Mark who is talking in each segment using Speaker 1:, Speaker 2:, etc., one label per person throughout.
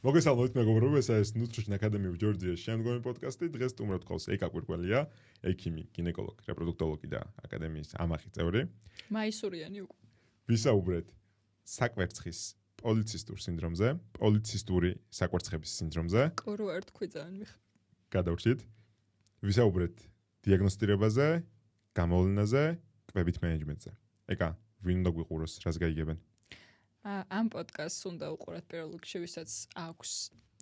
Speaker 1: მოგესალმებით მეგობრებო, ეს არის Nutrition Academy Georgia-ს შემდგომი პოდკასტი. დღეს სტუმრად გყავს ეკა კვირკველია, ექიმი, გინეკოლოგი, რეპროდუქტოლოგი და აკადემიის ამახი წევრი.
Speaker 2: მაისურიანი უკვე.
Speaker 1: ვისაუბრეთ საკვერცხის პოლიცისტურ სინდრომზე, პოლიცისტური საკვერცხების სინდრომზე.
Speaker 2: კორო არ თქვი ძალიან მიხ.
Speaker 1: გადავრჩით. ვისაუბრეთ დიაგნოსტირებაზე, გამოვლენაზე, კვებით მენეჯმენტზე. ეკა, ვინ უნდა გვიყუროს, რას გაიგებენ?
Speaker 2: ამ პოდკასტს უნდა უყუროთ პირველ რიგში, ვისაც აქვს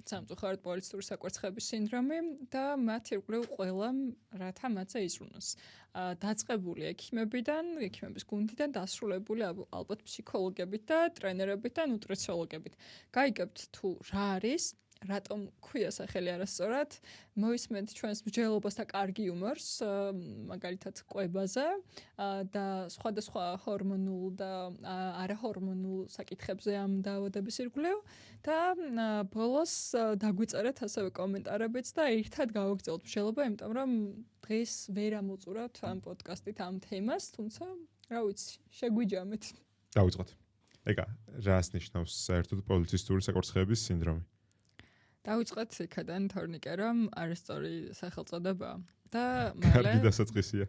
Speaker 2: სამწუხაროდ პოლიცისტური საკვერცხების სინდრომი და მათ ირგვლივ ყველამ რათა მათზე იზრუნოს. დაწყებული ექიმებიდან, ექიმების გუნდიდან დასრულებული ალბათ ფსიქოლოგებით და ტრენერებით და ნუტრიციოლოგებით. გაიგებთ თუ რა არის, რატომ ქვია სახელი არასწორად, მოისმენთ ჩვენს მსჯელობას და კარგი იუმორს, მაგალითად კვებაზე და სხვადასხვა ჰორმონულ და არაჰორმონულ საკითხებზე ამ დაავადების ირგვლივ და ბოლოს დაგვიწერეთ ასევე კომენტარებიც და ერთად გავაგრძელოთ მსჯელობა, იმიტომ რომ დღეს ვერ ამოწურავთ ამ პოდკასტით ამ თემას, თუმცა რა ვიცი, შეგვიჯამეთ.
Speaker 1: დავიწყოთ. ეკა, რას ნიშნავს საერთოდ პოლიცისტური საკვერცხების სინდრომი?
Speaker 2: დავიწყოთ იქიდან თორნიკე რომ არასწორი სახელწოდება და
Speaker 1: კარგი დასაწყისია.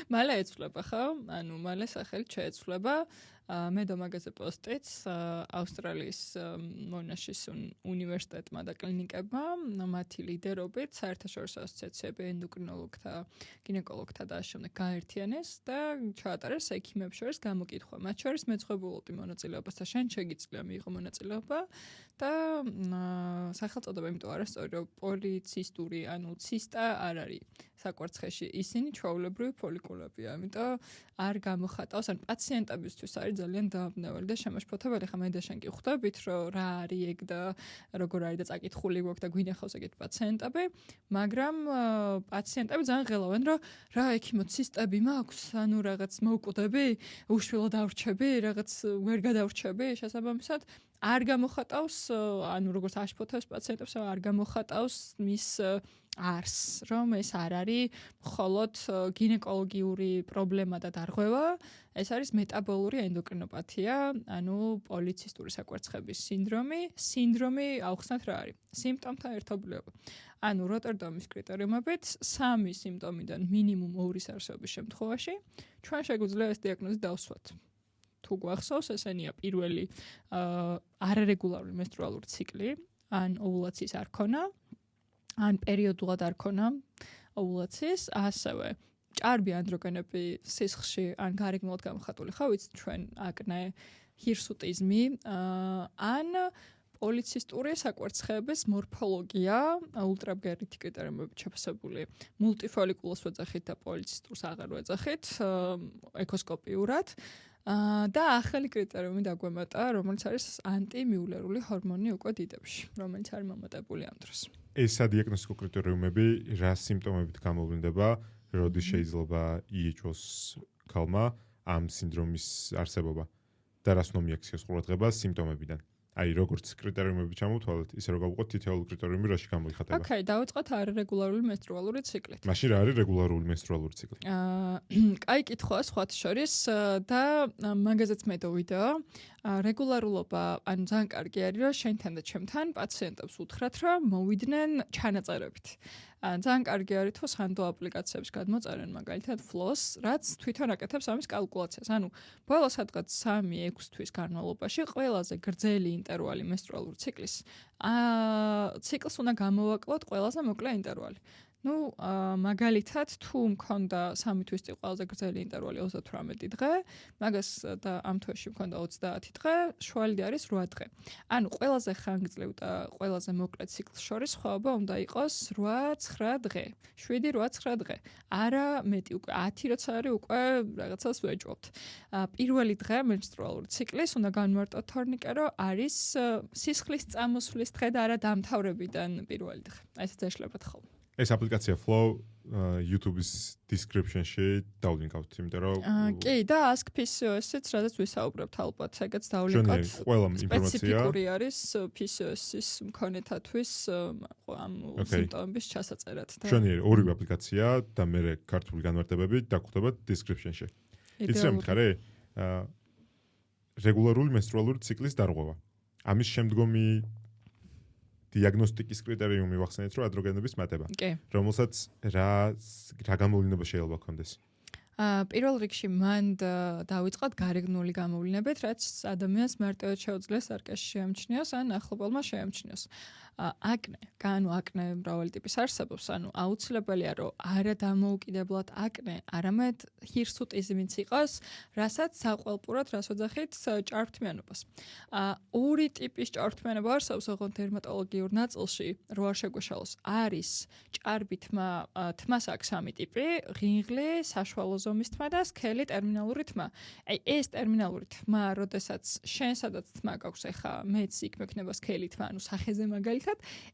Speaker 2: მალე ეცვლება ხო? ანუ მალე სახელი შეეცვლება. მე დომაგაზე პოსტიც ავსტრალიის მონაშის უნივერსიტეტმა და კლინიკებმა მათი ლიდერობით საერთაშორისო ასოციაციები ენდოკრინოლოგთა, გინეკოლოგთა და ამავდროულად გაერთიანეს და ჩაატარეს ექიმებს შორის გამოკითხვა. მათ შორის მეცხვებულობდი მონაწილეობას და შენ შეგიძლია მიიღო მონაწილეობა და სახელწოდება იმიტომ არასწორი რომ პოლიცისტური, ანუ ცისტა არ არის საკვერცხეში, ისინი ჩვეულებრივი ფოლიკულებია, ამიტომ არ გამოხატავს, ან პაციენტებისთვის არის ძალიან დააბნეველი და შემაშფოთებელი. ხა მე და შენ კი ხვდებით, რომ რა არის ეგ და როგორ არის და წაკითხული გვაქვს და გვინახავს ეგეთ პაციენტები, მაგრამ პაციენტები ძალიან ღელავენ, რომ რა ექიმო ცისტები მაქვს, ანუ რაღაც მოვკვდები, უშვილო დავრჩები, რაღაც ვერ გადავრჩები, შესაბამისად არ გამოხატავს, ანუ როგორც აშფოთებს პაციენტებს, არ გამოხატავს მის არს, რომ ეს არ არის მხოლოდ გინეკოლოგიური პრობლემა და დარღვევა, ეს არის მეტაბოლური ენდოკრინოპათია, ანუ პოლიცისტური საკვერცხების სინდრომი. სინდრომი ავხსნათ რა არის? სიმპტომთან ერთობლიობა. ანუ როტერდამის კრიტერიუმებით 3 სიმპტომიდან მინიმუმ 2-ის არსებობის შემთხვევაში ჩვენ შეგვიძლია ეს დიაგნოზი დავსვათ. თუ გვახსოვს, ესენია პირველი არარეგულარული მენსტრუალური ციკლი, ან ოვულაციის არ ქონა, ან პერიოდულად არ ქონა ოვულაციის, ასევე ჭარბი ანდროგენები სისხლში, ან გარეგნულად გამოხატული, ხო ვიცით ჩვენ აკნე, ჰირსუტიზმი, ან პოლიცისტური საკვერცხების მორფოლოგია, ულტრაბგერითი კრიტერიუმებით შეფასებული, მულტიფოლიკულოს ვეძახით და პოლიცისტურს აღარ ვეძახით, ეკოსკოპიურად. და ახალი კრიტერიუმი დაგვემატა, რომელიც არის ანტიმიულერული ჰორმონი უკვე დიდებში, რომელიც არის მომატებული ამ დროს.
Speaker 1: ეს სადიაგნოსტიკო კრიტერიუმები რა სიმპტომებით გამოვლინდება, როდის შეიძლება იეჭვოს ქალმა ამ სინდრომის არსებობა და რას უნდა მიაქციოს ყურადღებას სიმპტომებიდან? აი, როგორც კრიტერიუმები ჩამოვთვალეთ, ისე რომ გავუყოთ თითოეული კრიტერიუმი რაში გამოიხატება.
Speaker 2: ოკეი, დავიწყოთ არარეგულარული მენსტრუალური ციკლით.
Speaker 1: მაშინ რა არის რეგულარული მენსტრუალური ციკლი?
Speaker 2: კაი კითხვაა სხვათა შორის და მაგაზეც მე დავიდეო. რეგულარულობა, ანუ ძალიან კარგი არის, რომ შენთან და ჩემთან პაციენტებს უთხრათ, რომ მოვიდნენ ჩანაწერებით. ძალიან კარგი არის თუ სანდო აპლიკაციების გადმოწერენ, მაგალითად Floss, რაც თვითონ აკეთებს ამის კალკულაციას. ანუ ბოლო სადღაც 3-6 თვის განმავლობაში ყველაზე გრძელი ინტერვალი მენსტრუალური ციკლის, ციკლს უნდა გამოვაკლოთ ყველაზე მოკლე ინტერვალი. Ну, მაგალითად, თუ მქონდა 3 თვის წინ ყველაზე გრძელი ინტერვალი 38 დღე, მაგას და ამ თვეში მქონდა 30 დღე, შუალედი არის 8 დღე. ანუ ყველაზე ხანგრძლივ და ყველაზე მოკლე ციკლს შორის სხვაობა უნდა იყოს 8-9 დღე. 7-8-9 დღე. არა მეტი, უკვე 10 როცა არის უკვე რაღაცას ვეჭვობთ. პირველი დღე მენსტრუალური ციკლის უნდა განმარტოთ თორნიკე, რომ არის სისხლის წამოსვლის დღე და არა დამთავრებიდან პირველი დღე. ესეც ეშლებათ ხოლმე.
Speaker 1: ეს აპლიკაცია Flow YouTube-ის description-ში დავლინკავთ, იმიტომ რომ
Speaker 2: კი, და Ask PCOS-იც, რადგან ვისაუბრებთ ალბათ, ეგეც დავლინკავთ.
Speaker 1: ყველა ინფორმაცია
Speaker 2: სპეციფიკური არის PCOS-ის მქონეთათვის ამ სიმპტომების ჩასაწერად.
Speaker 1: ჩვენი ორივე აპლიკაცია და მე ქართული განმარტებები დაგხვდებათ description-ში. იცი რა მითხარი? რეგულარული მენსტრუალური ციკლის დარღვევა. ამის შემდგომი დიაგნოსტიკის კრიტერიუმი ვახსენეთ, რომ ანდროგენების მატება.
Speaker 2: კი.
Speaker 1: რომელსაც რა გამოვლენა შეიძლება ჰქონდეს?
Speaker 2: პირველ რიგში მან დავიწყოთ გარეგნული გამოვლენებით, რაც ადამიანს მარტივად შეუძლია სარკეში შეამჩნიოს ან ახლობელმა შეამჩნიოს. აკნე, აკნე მრავალი ტიპის არსებობს, აუცილებელია, რომ არა დამოუკიდებლად აკნე, არამედ ჰირსუტიზმიც იყოს, რასაც საყვალპურად რას ვეძახით ჭარბთმიანობას. ორი ტიპის ჭარბთმიანობა არსებობს, ოღონდ დერმატოლოგიურ ნაწილში, რო არ შეგვეშალოს, არის ჭარბი თმა, თმას აქვს სამი ტიპი, ღინღლი, საშუალო ზომის თმა და სქელი ტერმინალური თმა. აი ეს ტერმინალური თმა, როდესაც შენ სადაც თმა გაქვს, ეხა მეც იქ მექნება სქელი თმა, ანუ სახეზე მაგალითად,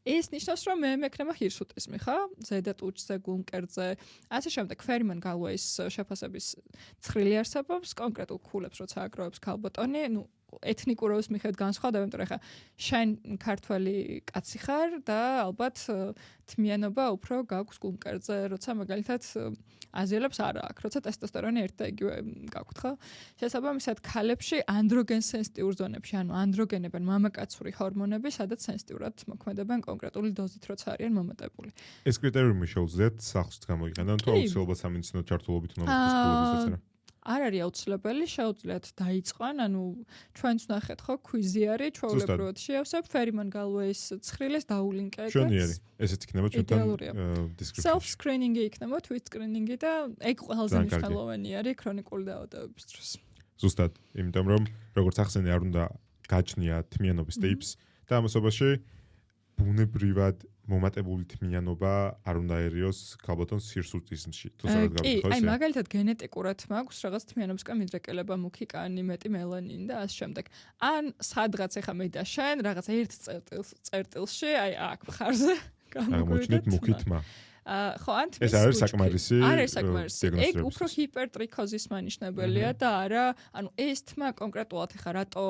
Speaker 2: ეს ნიშნავს, რომ მე მექნება ჰირსუტიზმი, ხო? ზედა ტუჩზე, გულმკერდზე, ასე შემდეგ. Feriman Galway-ის შეფასების ცხრილი არსებობს, კონკრეტულ ქულებს როცა აგროვებს ქალბატონი, ეთნიკურობის მიხედვით განსხვავდება, იმიტომ რომ ხა შენ ქართველი კაცი ხარ და ალბათ თმიანობა უფრო გაქვს გულმკერდზე, როცა მაგალითად აზიელებს არა აქვს, როცა ტესტოსტერონი ერთ და იგივე გაქვთ, ხო? შესაბამისად, ქალებში ანდროგენ სენსიტიურ ზონებში, ანუ ანდროგენებენ მამაკაცური ჰორმონები, სადაც სენსიტიურად მოქმედებენ კონკრეტული დოზით, როცა არიან მომატებული.
Speaker 1: ეს კრიტერიუმი შეუძლიათ სახლშიც გამოიყენონ, თუ აუცილებლად სამედიცინო ჩართულობით უნდა მოხდეს ქულების დაწერა. არ
Speaker 2: არის აუცილებელი, შეუძლიათ დაიწყონ, ანუ ჩვენც ნახეთ ხო, ქვიზი არის, ჩვეულებრივად შეავსებ Feriman Galway-ის ცხრილის დაულინკე ეგეც.
Speaker 1: შენიერი, ესეც იქნება ჩვენთან description.
Speaker 2: Self screening-ი იქნება, twist screening-ი და ეგ ყველაზე მნიშვნელოვანი არის ქრონიკული დაავადებების დროს.
Speaker 1: ზუსტად, იმიტომ რომ როგორც ახსენე არ უნდა გაჩნია თმიანობის ტიპს და ამასობაში ბუნებრივად მომატებული თმიანობა არ უნდა ერიოს ქალბატონს ჰირსუტიზმში. თუ სწორად გავიხსენე.
Speaker 2: აი მაგალითად გენეტიკურად მაქვს რაღაც თმიანობისგან მიდრეკელება, მუქი კანი, მეტი მელანინი და ასე შემდეგ. ან სადღაც ეხა მე და შენ რაღაც ერთ წერტილში, აი აქ მხარზე
Speaker 1: გამოგვიჩნდეთ მუქი თმა.
Speaker 2: ხო, ან
Speaker 1: ეს არის საკმარისი.
Speaker 2: არის საკმარისი. ეგ უფრო ჰიპერტრიქოზის მანიშნებელია და არა, ანუ ეს თმა კონკრეტულად ეხა რატო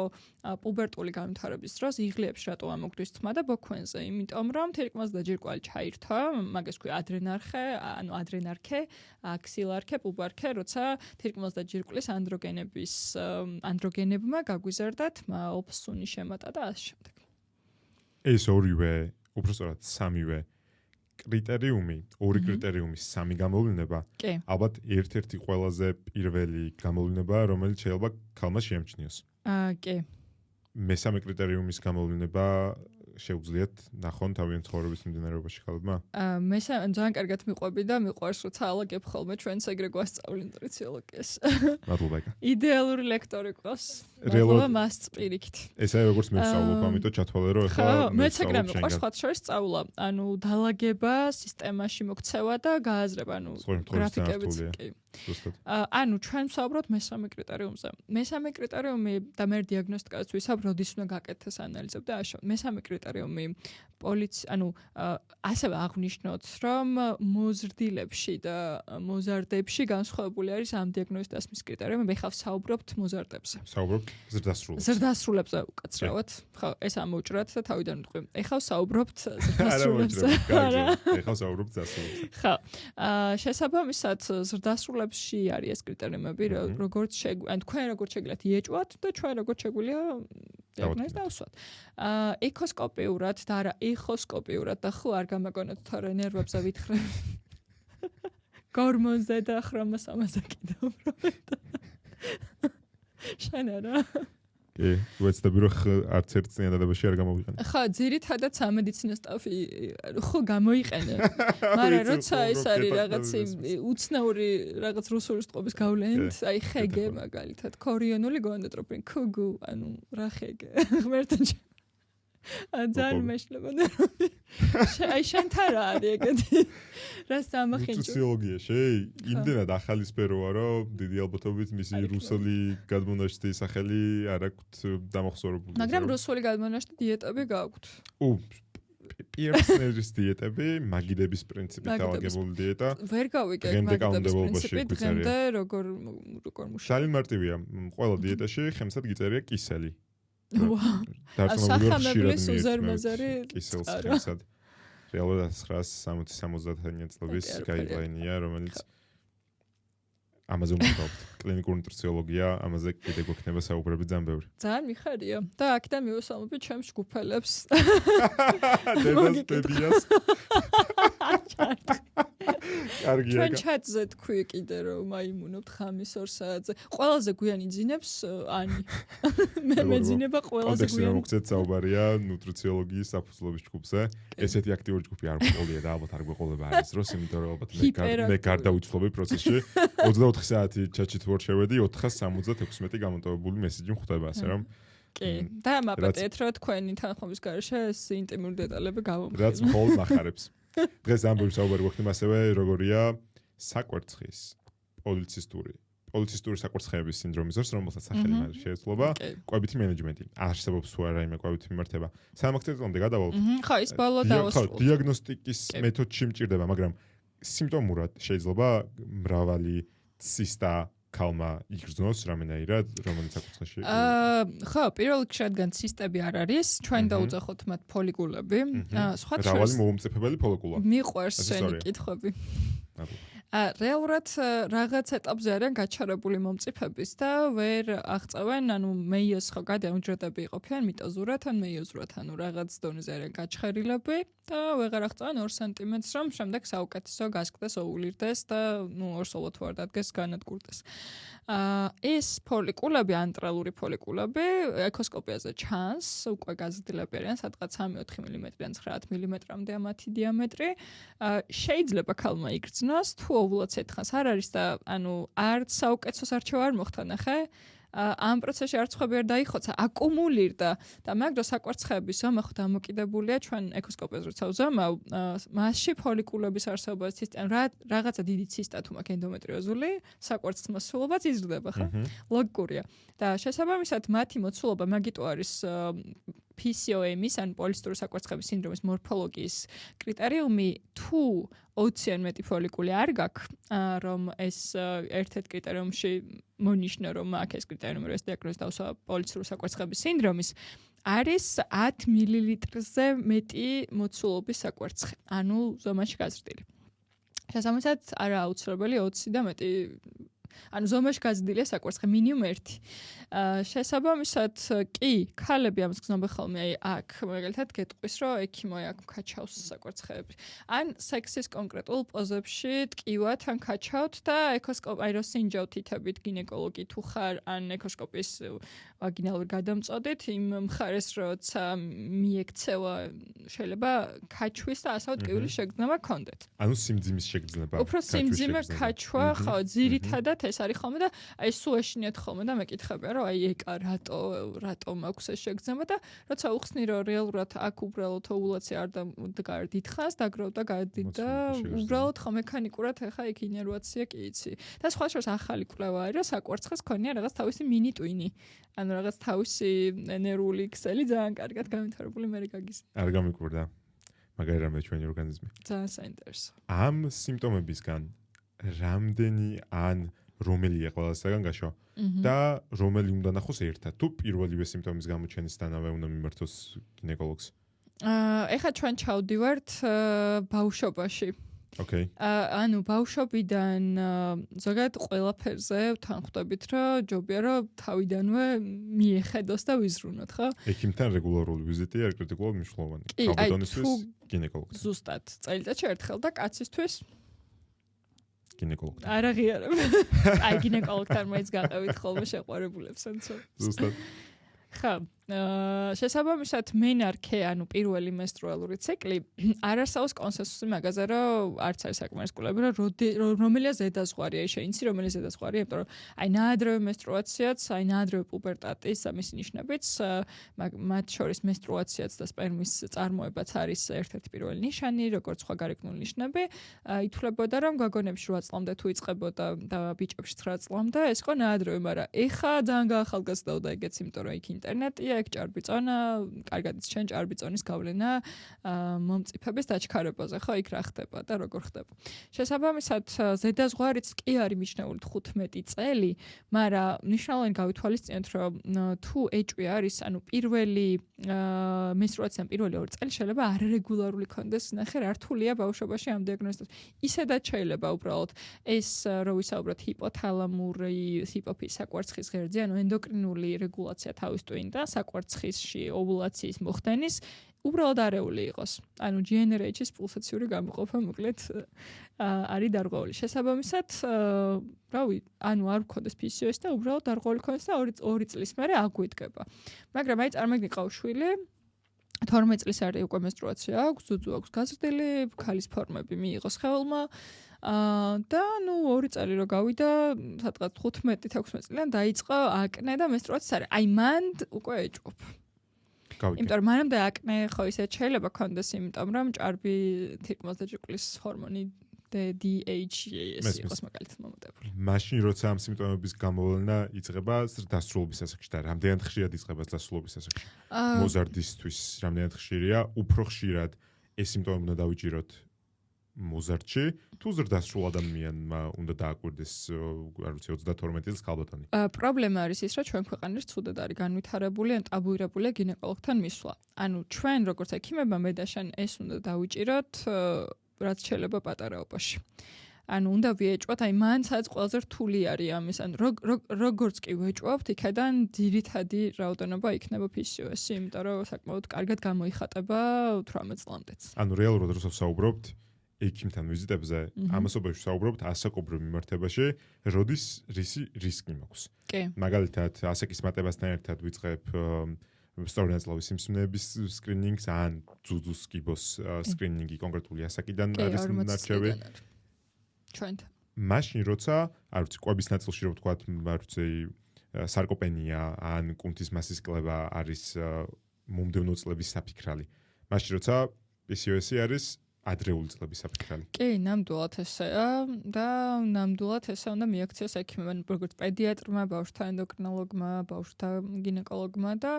Speaker 2: პუბერტული განვითარების დროს იღლიებში რატო ამოგვდის თმა და ბოქვენზე, იმიტომ რომ თირკმელს და ჯირკვალი ჩაირთვა, მაგას ქვია ადრენარქე, ანუ ადრენარქე, აქსილარქე, პუბარქე, როცა თირკმელს და ჯირკვლის ანდროგენებმა გაგვიზარდა თმა, ოფსუნი შემატა და ასე შემდეგ.
Speaker 1: ეს ორივე, უბრალოდ სამივე კრიტერიუმი, ორი კრიტერიუმის სამი გამოვლინება, ალბათ ერთ-ერთი ყველაზე პირველი გამოვლინება, რომელიც შეიძლება ქალმა შეამჩნიოს.
Speaker 2: კი.
Speaker 1: მესამე კრიტერიუმის გამოვლინება შეუძლიათ ნახონ თავიანთ ცხოვრების მიმდინარეობაში ხალხმა?
Speaker 2: მესამე ძალიან კარგად მიყვები და მიყვარს როცა ალაგებ ხოლმე ჩვენს ეგრე გვასწავლენ ნუტრიციოლოგიას.
Speaker 1: მადლობა ეკა.
Speaker 2: იდეალური ლექტორი ყავს. მადლობა მას წპირიქით.
Speaker 1: ესაა როგორც მე ვსწავლობ, ამიტომ ჩათვალე რომ ეხლა
Speaker 2: მეც ეგრე მიყვარს სხვა შორის სწავლა, ანუ დალაგება, სისტემაში მოქცევა და გააზრება, ანუ გრაფიკებიც კი. ანუ ჩვენ ვსაუბრობთ მესამე კრიტერიუმზე. მესამე კრიტერიუმი და მე დიაგნოსტიკას ვისაუბრ, როდის უნდა გაკეთდეს ანალიზები და აშო. მესამე კრიტერიუმი ანუ ასევე აღნიშნოთ, რომ მოზრდილებში და მოზარდებში განსხვავებული არის ამ დიაგნოზის დასმის კრიტერიუმი. მე ხავ ვსაუბრობთ მოზარდებზე.
Speaker 1: ვსაუბრობთ ზრდასრულებზე.
Speaker 2: ზრდასრულებზე უკაცრავად. ხო, ეს ამოვჭრათ და თავიდან ვიტყვი. ეხლა ვსაუბრობთ ზრდასრულებზე.
Speaker 1: არა, ეხლა ვსაუბრობთ ზრდასრულებზე.
Speaker 2: ხო. შესაბამისად ზრდასრულებში არის ეს კრიტერიუმები, როგორც ან თქვენ როგორც შეგიძლიათ იეჭვათ და ჩვენ როგორც შეგვიძლია დიაგნოზი დავსვათ. ეკოსკოპიურად და არა ეხოსკოპიურად და ხო არ გამაგონოთ თორე ნერვებზე ვითხრებ. გორმონზე და ხრომოსომაზე კიდევ უბრალოდ. შენ არა.
Speaker 1: კი, ვეცდები რომ არც ერთ წინადადებაში არ გამოვიყენე.
Speaker 2: ხო, ძირითადად სამედიცინო სტაფი ხო გამოიყენე. მაგრამ როცა ეს არის რაღაც უცნაური რაღაც რუსული სტყობის გავლენით, აი ხეგე მაგალითად, ქორიონული გონადოტროფინი, ქუგუ, ანუ რა ხეგე. ღმერთთან ძალიან მეშლება. აი შენთან რა არის ეგეთი? რას დამახინჯო?
Speaker 1: ნუტრიციოლოგიაში იმდენად ახალი სფეროა, რომ დიდი ალბათობით მისი რუსული გადმონაშთი სახელი არ აქვთ დამახსოვრებული.
Speaker 2: მაგრამ რუსული გადმონაშთი დიეტები გაქვთ.
Speaker 1: პიერსნერის დიეტები, მაგიდების პრინციპით აღებული დიეტა.
Speaker 2: ვერ გავიგე მაგიდების პრინციპი, დღემდე როგორ მუშაობს.
Speaker 1: ძალიან მარტივია. ყველა დიეტაში ხემსად გიწერია კისელი.
Speaker 2: სახამებლის უზარმაზარი
Speaker 1: კისელს ხემსად. რეალურად 960-70-იანი წლების გაიდლაინია, რომელიც ამაზე ვმოხდობთ. კლინიკური ნუტრიციოლოგია, ამაზე კიდე გვექნება საუბრები ძალიან ბევრი.
Speaker 2: ძალიან მიხარია და აქედან მივესალმებით ჩემს ჯგუფელებს.
Speaker 1: დედას ბებიას. კარგია.
Speaker 2: ჩვენ ჩატზე თქვი კიდე რომ მაიმუნობთ ხამის 2 საათზე. ყველაზე გვიანი ძინებს ანი. მე მეძინება ყველაზე გვიანი.
Speaker 1: მოხდეთ საუბარია ნუტრიციოლოგიის საფუძვლების ჯგუფზე. ესეთი აქტიური ჯგუფი არ მყოლია და ალბათ არ გვეყოლება არის დროს, იმიტომ რომ ალბათ მე გარდავიცვალები პროცესში. 24 საათი ჩატში თუ არ შევედი 476 გამოტოვებული მესიჯი მხვდება ასე რომ
Speaker 2: კი და მაპატეთ რომ თქვენი თანხმობის გარეშე ეს ინტიმური დეტალები გავამხილოთ.
Speaker 1: რაც მხოლოდ ნახარებს. დღეს ამბობ საუბარი გვექნება ასევე როგორია საკვერცხის პოლიცისტური საკვერცხეების სინდრომის ზრდას, რომელსაც სახელი მალე შეეცვლება კვებითი მენეჯმენტი. არჩევობს თუ არა იმე კვებითი მიმართება. სამაგისტრატომდე გადავალთ.
Speaker 2: ხო, ის ბოლო დავასრულოთ.
Speaker 1: დიაგნოსტიკის მეთოდში მჭირდება, მაგრამ სიმპტომურად შეიძლება მრავალი ცისტა კალმა იგრძნოს რამენაირად, რომელიც საკურცხეში.
Speaker 2: ხო, პირველ რიგში რადგან ცისტები არ არის, ჩვენ დაუძახოთ მათ ფოლიკულები. სხვა
Speaker 1: მრავალი მომწიფებელი ფოლიკულა.
Speaker 2: მიყვარს შენი კითხვები. რეალურად რაღაც ეტაპზე არიან გაჩარებული მომწიფების და ვერ აღწევენ, ანუ მეიოს ხო გადამჯრედები იყოფიან მიტოზურად ან მეიოზურად, ანუ რაღაც დონეზე არიან გაჩხერილები და ვეღარ აღწევენ 2 სანტიმეტრს, რომ შემდეგ საუკეთესო გასკდეს, ოულირდეს და ნუ ორსოლოთ ვარ დადგეს განადგურდეს. ეს ფოლიკულები, ანტრალური ფოლიკულები, ეკოსკოპიაზე ჩანს, უკვე გაზრდილები არიან, სადღაც 3-4 მმ-დან 9 მმ-მდე მათი დიამეტრი. შეიძლება ქალმა იგრძნოს, თუ ოვულაცია თხას არ არის და ანუ არც საუკეთესოს არჩევა არ მოხდა ნახე. ამ პროცესში არც ხვები არ დაიხოცა, აკუმულირდა და მაგ დროს საკვერცხეების ზომა ხო დამოკიდებულია ჩვენ ეკოსკოპიაზე როცა ვზამავ, მასში ფოლიკულების არსებობას რაღაცა დიდი ცისტა თუ მაქვს ენდომეტრიოზული, საკვერცხს მოსულობაც იზრდება ხო? ლოგიკურია. და შესაბამისად მათი მოცულობა მაგიტო არის PCOM-ის ან პოლისტური საკვერცხების სინდრომის მორფოლოგიის კრიტერიუმი თუ 20-ან მეტი ფოლიკული არ გაქვს, რომ ეს ერთ-ერთ კრიტერიუმში მონიშნა რომ აქ ეს კრიტერიუმი რომ ეს დიაგნოზი დავსვა პოლისტური საკვერცხების სინდრომის არის 10 მილilitrზე მეტი მოცულობის საკვერცხე, ანუ ზომაში გაზრდილი. შესაბამისად არა აუცილებელი 20 და მეტი ანუ ზომაში გაზრდილია საკვერცხე მინიმუმ 1. შესაბამისად კი, ქალები ამას გზნობენ ხოლმე, აი აქ მაგალითად გეტყვის, რომ ექიმოი აქ მკაჩავს საკვერცხეები. ან სექსის კონკრეტულ პოზებში ტკივათ ან კაჩავთ და ეკოსკოპი რო სინჯავთ ითებით გინეკოლოგი თუ ხარ ან ეკოსკოპის ვაგინალური გადამწოდით იმ მხარეს როცა მიექცევა შეიძლება კაჩვის და ასაო ტკივილის შეგრძნება კონდეთ.
Speaker 1: ანუ სიმძიმის შეგრძნება.
Speaker 2: უფრო სიმძიმე კაჩვა, ხო, ძირითადად ეს არის ხოლმე და აი სულ ეშინიათ ხოლმე და მეკითხებია რომ აი ეკა რატომ აქვს ეს შეგრძნება და როცა უხსნი რომ რეალურად აქ უბრალოდ ოვულაცია არ დაგარ დიდხანს დაგროვდა გადიდა უბრალოდ ხო მექანიკურად ახლა იქ ინერვაცია კი იცი და სხვა შორის ახალი კვლევა არის რომ საკვერცხეს ქონია რაღაც თავისი მინი ტვინი ანუ რაღაც თავისი ნერვული ქსელი ძალიან კარგად განვითარებული მე გაგის
Speaker 1: არ გამიკვირდა მაგარი რამე ჩვენი ორგანიზმი
Speaker 2: ძალიან საინტერესო
Speaker 1: ამ სიმპტომებისგან რამდენი ან რომელია ყველასაგან გაშო და რომელი უნდა ნახოს ერთად თუ პირველივე სიმპტომის გამოჩენისთანავე უნდა მიმართოს გინეკოლოგს
Speaker 2: ეხლა ჩვენ ჩავდივართ ბავშვობაში
Speaker 1: ოკეი
Speaker 2: ანუ ბავშვობიდან ზოგადად ყველაფერზე ვთანხმდებით რომ ჯობია რომ თავიდანვე მიეხედოს და ვიზრუნოთ ხო
Speaker 1: ექიმთან რეგულარული ვიზიტი არის კრიტიკულად მნიშვნელოვანი ქალბატონისთვის გინეკოლოგს
Speaker 2: ზუსტად წელიწადში ერთხელ და კაცისთვის
Speaker 1: გინეკოლოგთან.
Speaker 2: არ აღიარებ. აი გინეკოლოგთან მაინც გაყევით ხოლმე შეყვარებულებს ანცო.
Speaker 1: ზუსტად.
Speaker 2: ხა, შესაბამისად მენარქე, ანუ პირველი მენსტრუალური ციკლი არ არსაოს კონსენსუსი მაგაზე, რომ არც არის საკმარის კვლევები, რომ რომელია ზედაზღვარია, შეინცი რომელია ზედაზღვარია, იმიტომ რომ აი ნაადრევი მენსტრუაციაც, აი ნაადრევი პუბერტატის ამის ნიშნებიც, მათ შორის მენსტრუაციაც და სპერმის წარმოებაც არის ერთ-ერთი პირველი ნიშანი, როგორც სხვა გარეგნული ნიშნები, ითვლებოდა რომ გოგონებში 8 წლამდე თუ იწყებოდა და ბიჭებში 9 წლამდე, ეს იყო ნაადრევი, მაგრამ ეხა ძალიან გაახალგაზრდაოდა ეგეც, იმიტომ რომ იქ ინტერნეტია, იქ ჭარბიწონა, კარგად იციან ჭარბიწონის გავლენა მომწიფების დაჩქარებაზე, ხო, იქ რა ხდება და როგორ ხდება. შესაბამისად, ზედაზღვარიც კი არის მიჩნეული 15 წელი, მაგრამ მნიშვნელოვანი გავითვალისწინოთ, რომ თუ ეჭვი არის, ანუ პირველი მენსტრუაციამ პირველი 2 წელი შეიძლება არრეგულარული კონდეს, ნახე რა რთულია ბავშვობაში ამ დიაგნოზისას. ისედაც შეიძლება უბრალოდ ეს რო ვისაუბროთ ჰიპოთალამური ჰიპოფიზის საკვარცხის ღერძი, ანუ ენდოკრინული რეგულაცია თავის ტვინდა საკვარცხისში ოვულაციის მოხდენის უბრალოდ არეული იყოს. ანუ GnRH-ის პულსაციური გამოყოფა მოკლედ არის დარღვეული. შესაბამისად, რავი, ანუ არ გქონდეს PCOS და უბრალოდ დარღვეული ქონდეს და 2 წლის მერე აგვიდგება. მაგრამ აი წარმოგიდგენთ ყავშვილი 12 წლის არის უკვე menstruatsiya აქვს, ძუძუ აქვს გაზრდილი, ქალის ფორმები მიიღოს ხელმა. და ნუ 2 წელი რო გავიდა, სადღაც 15-16 წლიდან დაიწყო აკნე და menstruatsiya არის. აი მან უკვე ეჭვობ. იმიტომ რომ მანამდე აკნე ხო ისე შეიძლება ქონდეს, იმიტომ რომ ჭარბი თირკმელზეჯუկლის ჰორმონი DHEA იყოს მაგალითად მომატებული.
Speaker 1: მაშინ როცა ამ სიმპტომების გამოვლენა იწყება დასრულობის ასაკში და რამდენად ხშირად იწყება დასრულობის ასაკში? მოზარდისთვის რამდენად ხშირია? უფრო ხშირად ეს სიმპტომები უნდა დავიჭიროთ მოზარდში, თუ ზრდასრულ ადამიანმა უნდა დააკვირდეს, არ ვიცი, 32 წლის ქალბატონი.
Speaker 2: პრობლემა არის ის, რომ ჩვენ ქვეყანაში ცუდად არის განვითარებული ან ტაბუირებულია გინეკოლოგთან მისვლა. ანუ ჩვენ როგორც ექიმებმა მე და შენ ეს უნდა დავიჭიროთ, რაც შეიძლება პატარაობაში. ანუ უნდა ვიეჭვოთ, აი მან სადაც ყველაზე რთული არის ამის, ანუ როგორც კი ვეჭვობთ, იქიდან ძირითადი რაოდენობა იქნება PCOS, იმიტომ რომ საკმაოდ კარგად გამოიხატება 18 წლამდეც.
Speaker 1: ანუ რეალურად როცა ვსაუბრობთ ექიმთან ვიზიტებზე, ამასობაში ვსაუბრობთ ასაკობრივ მიმართებაში, როდის რისკი მაქვს.
Speaker 2: კი.
Speaker 1: მაგალითად, ასაკის მატებასთან ერთად ვიწყებ სწორნაწლავის სიმსივნეების სკრინინგს ან ძუძუს კიბოს სკრინინგი კონკრეტული ასაკიდან არის ნარჩევი.
Speaker 2: ჩვენთან.
Speaker 1: მაშინ როცა, არ ვიცი, კვების ნაწილში რო ვთქვათ, არ ვიცი, სარკოპენია ან კუნთის მასის კლება არის მომდევნო წლების საფიქრალი. მაშინ როცა PCOS არის ადრეული წლების საფიქრალი.
Speaker 2: კი, ნამდვილად ესეა და ნამდვილად ესე უნდა მიაქციოს ექიმებმა, როგორც პედიატრმა, ბავშვთა ენდოკრინოლოგმა, ბავშვთა გინეკოლოგმა და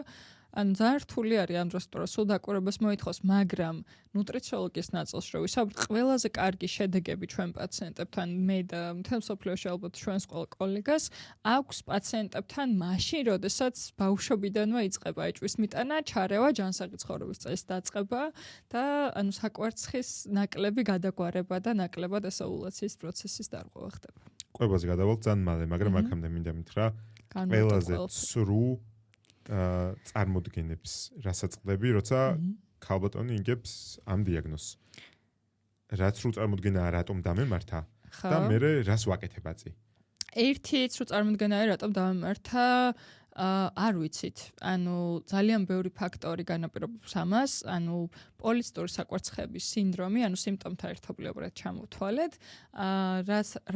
Speaker 2: ანუ ძალიან რთული არის ამ დროს, რომ სულ დაკვირვებას მოითხოვს, მაგრამ ნუტრიციოლოგიის ნაწილში რო ვისაუბრთ, ყველაზე კარგი შედეგები ჩვენ პაციენტებთან, მე და მთელ მსოფლიოში ალბათ ჩვენს ყველა კოლეგას აქვს პაციენტებთან მაშინ, როდესაც ბავშვობიდანვე იწყება ეჭვის მიტანა, ჩარევა, ჯანსაღი ცხოვრების წესის დაწყება და ანუ საკვარცხის ნაკლები გადაგვარება და ნაკლებად ეს ოვულაციის პროცესის დარღვევა ხდება.
Speaker 1: კვებაზე გადავალთ ძალიან მალე, მაგრამ აქამდე მინდა მითხრა, ყველაზე ცრუ წარმოდგენებს რასაწყდები, როცა ქალბატონი იგებს ამ დიაგნოზს. რაც სრულ წარმოდგენაა რატომ დამემართა და მე რას ვაკეთებაწი.
Speaker 2: ერთი სრულ წარმოდგენაა რატომ დამემართა, არ ვიცით. ანუ ძალიან ბევრი ფაქტორი განაპირობებს ამას, ანუ პოლიცისტური საკვარცხლების სინდრომი, ანუ სიმპტომთა ერთობლიობად ჩამოვთვალეთ,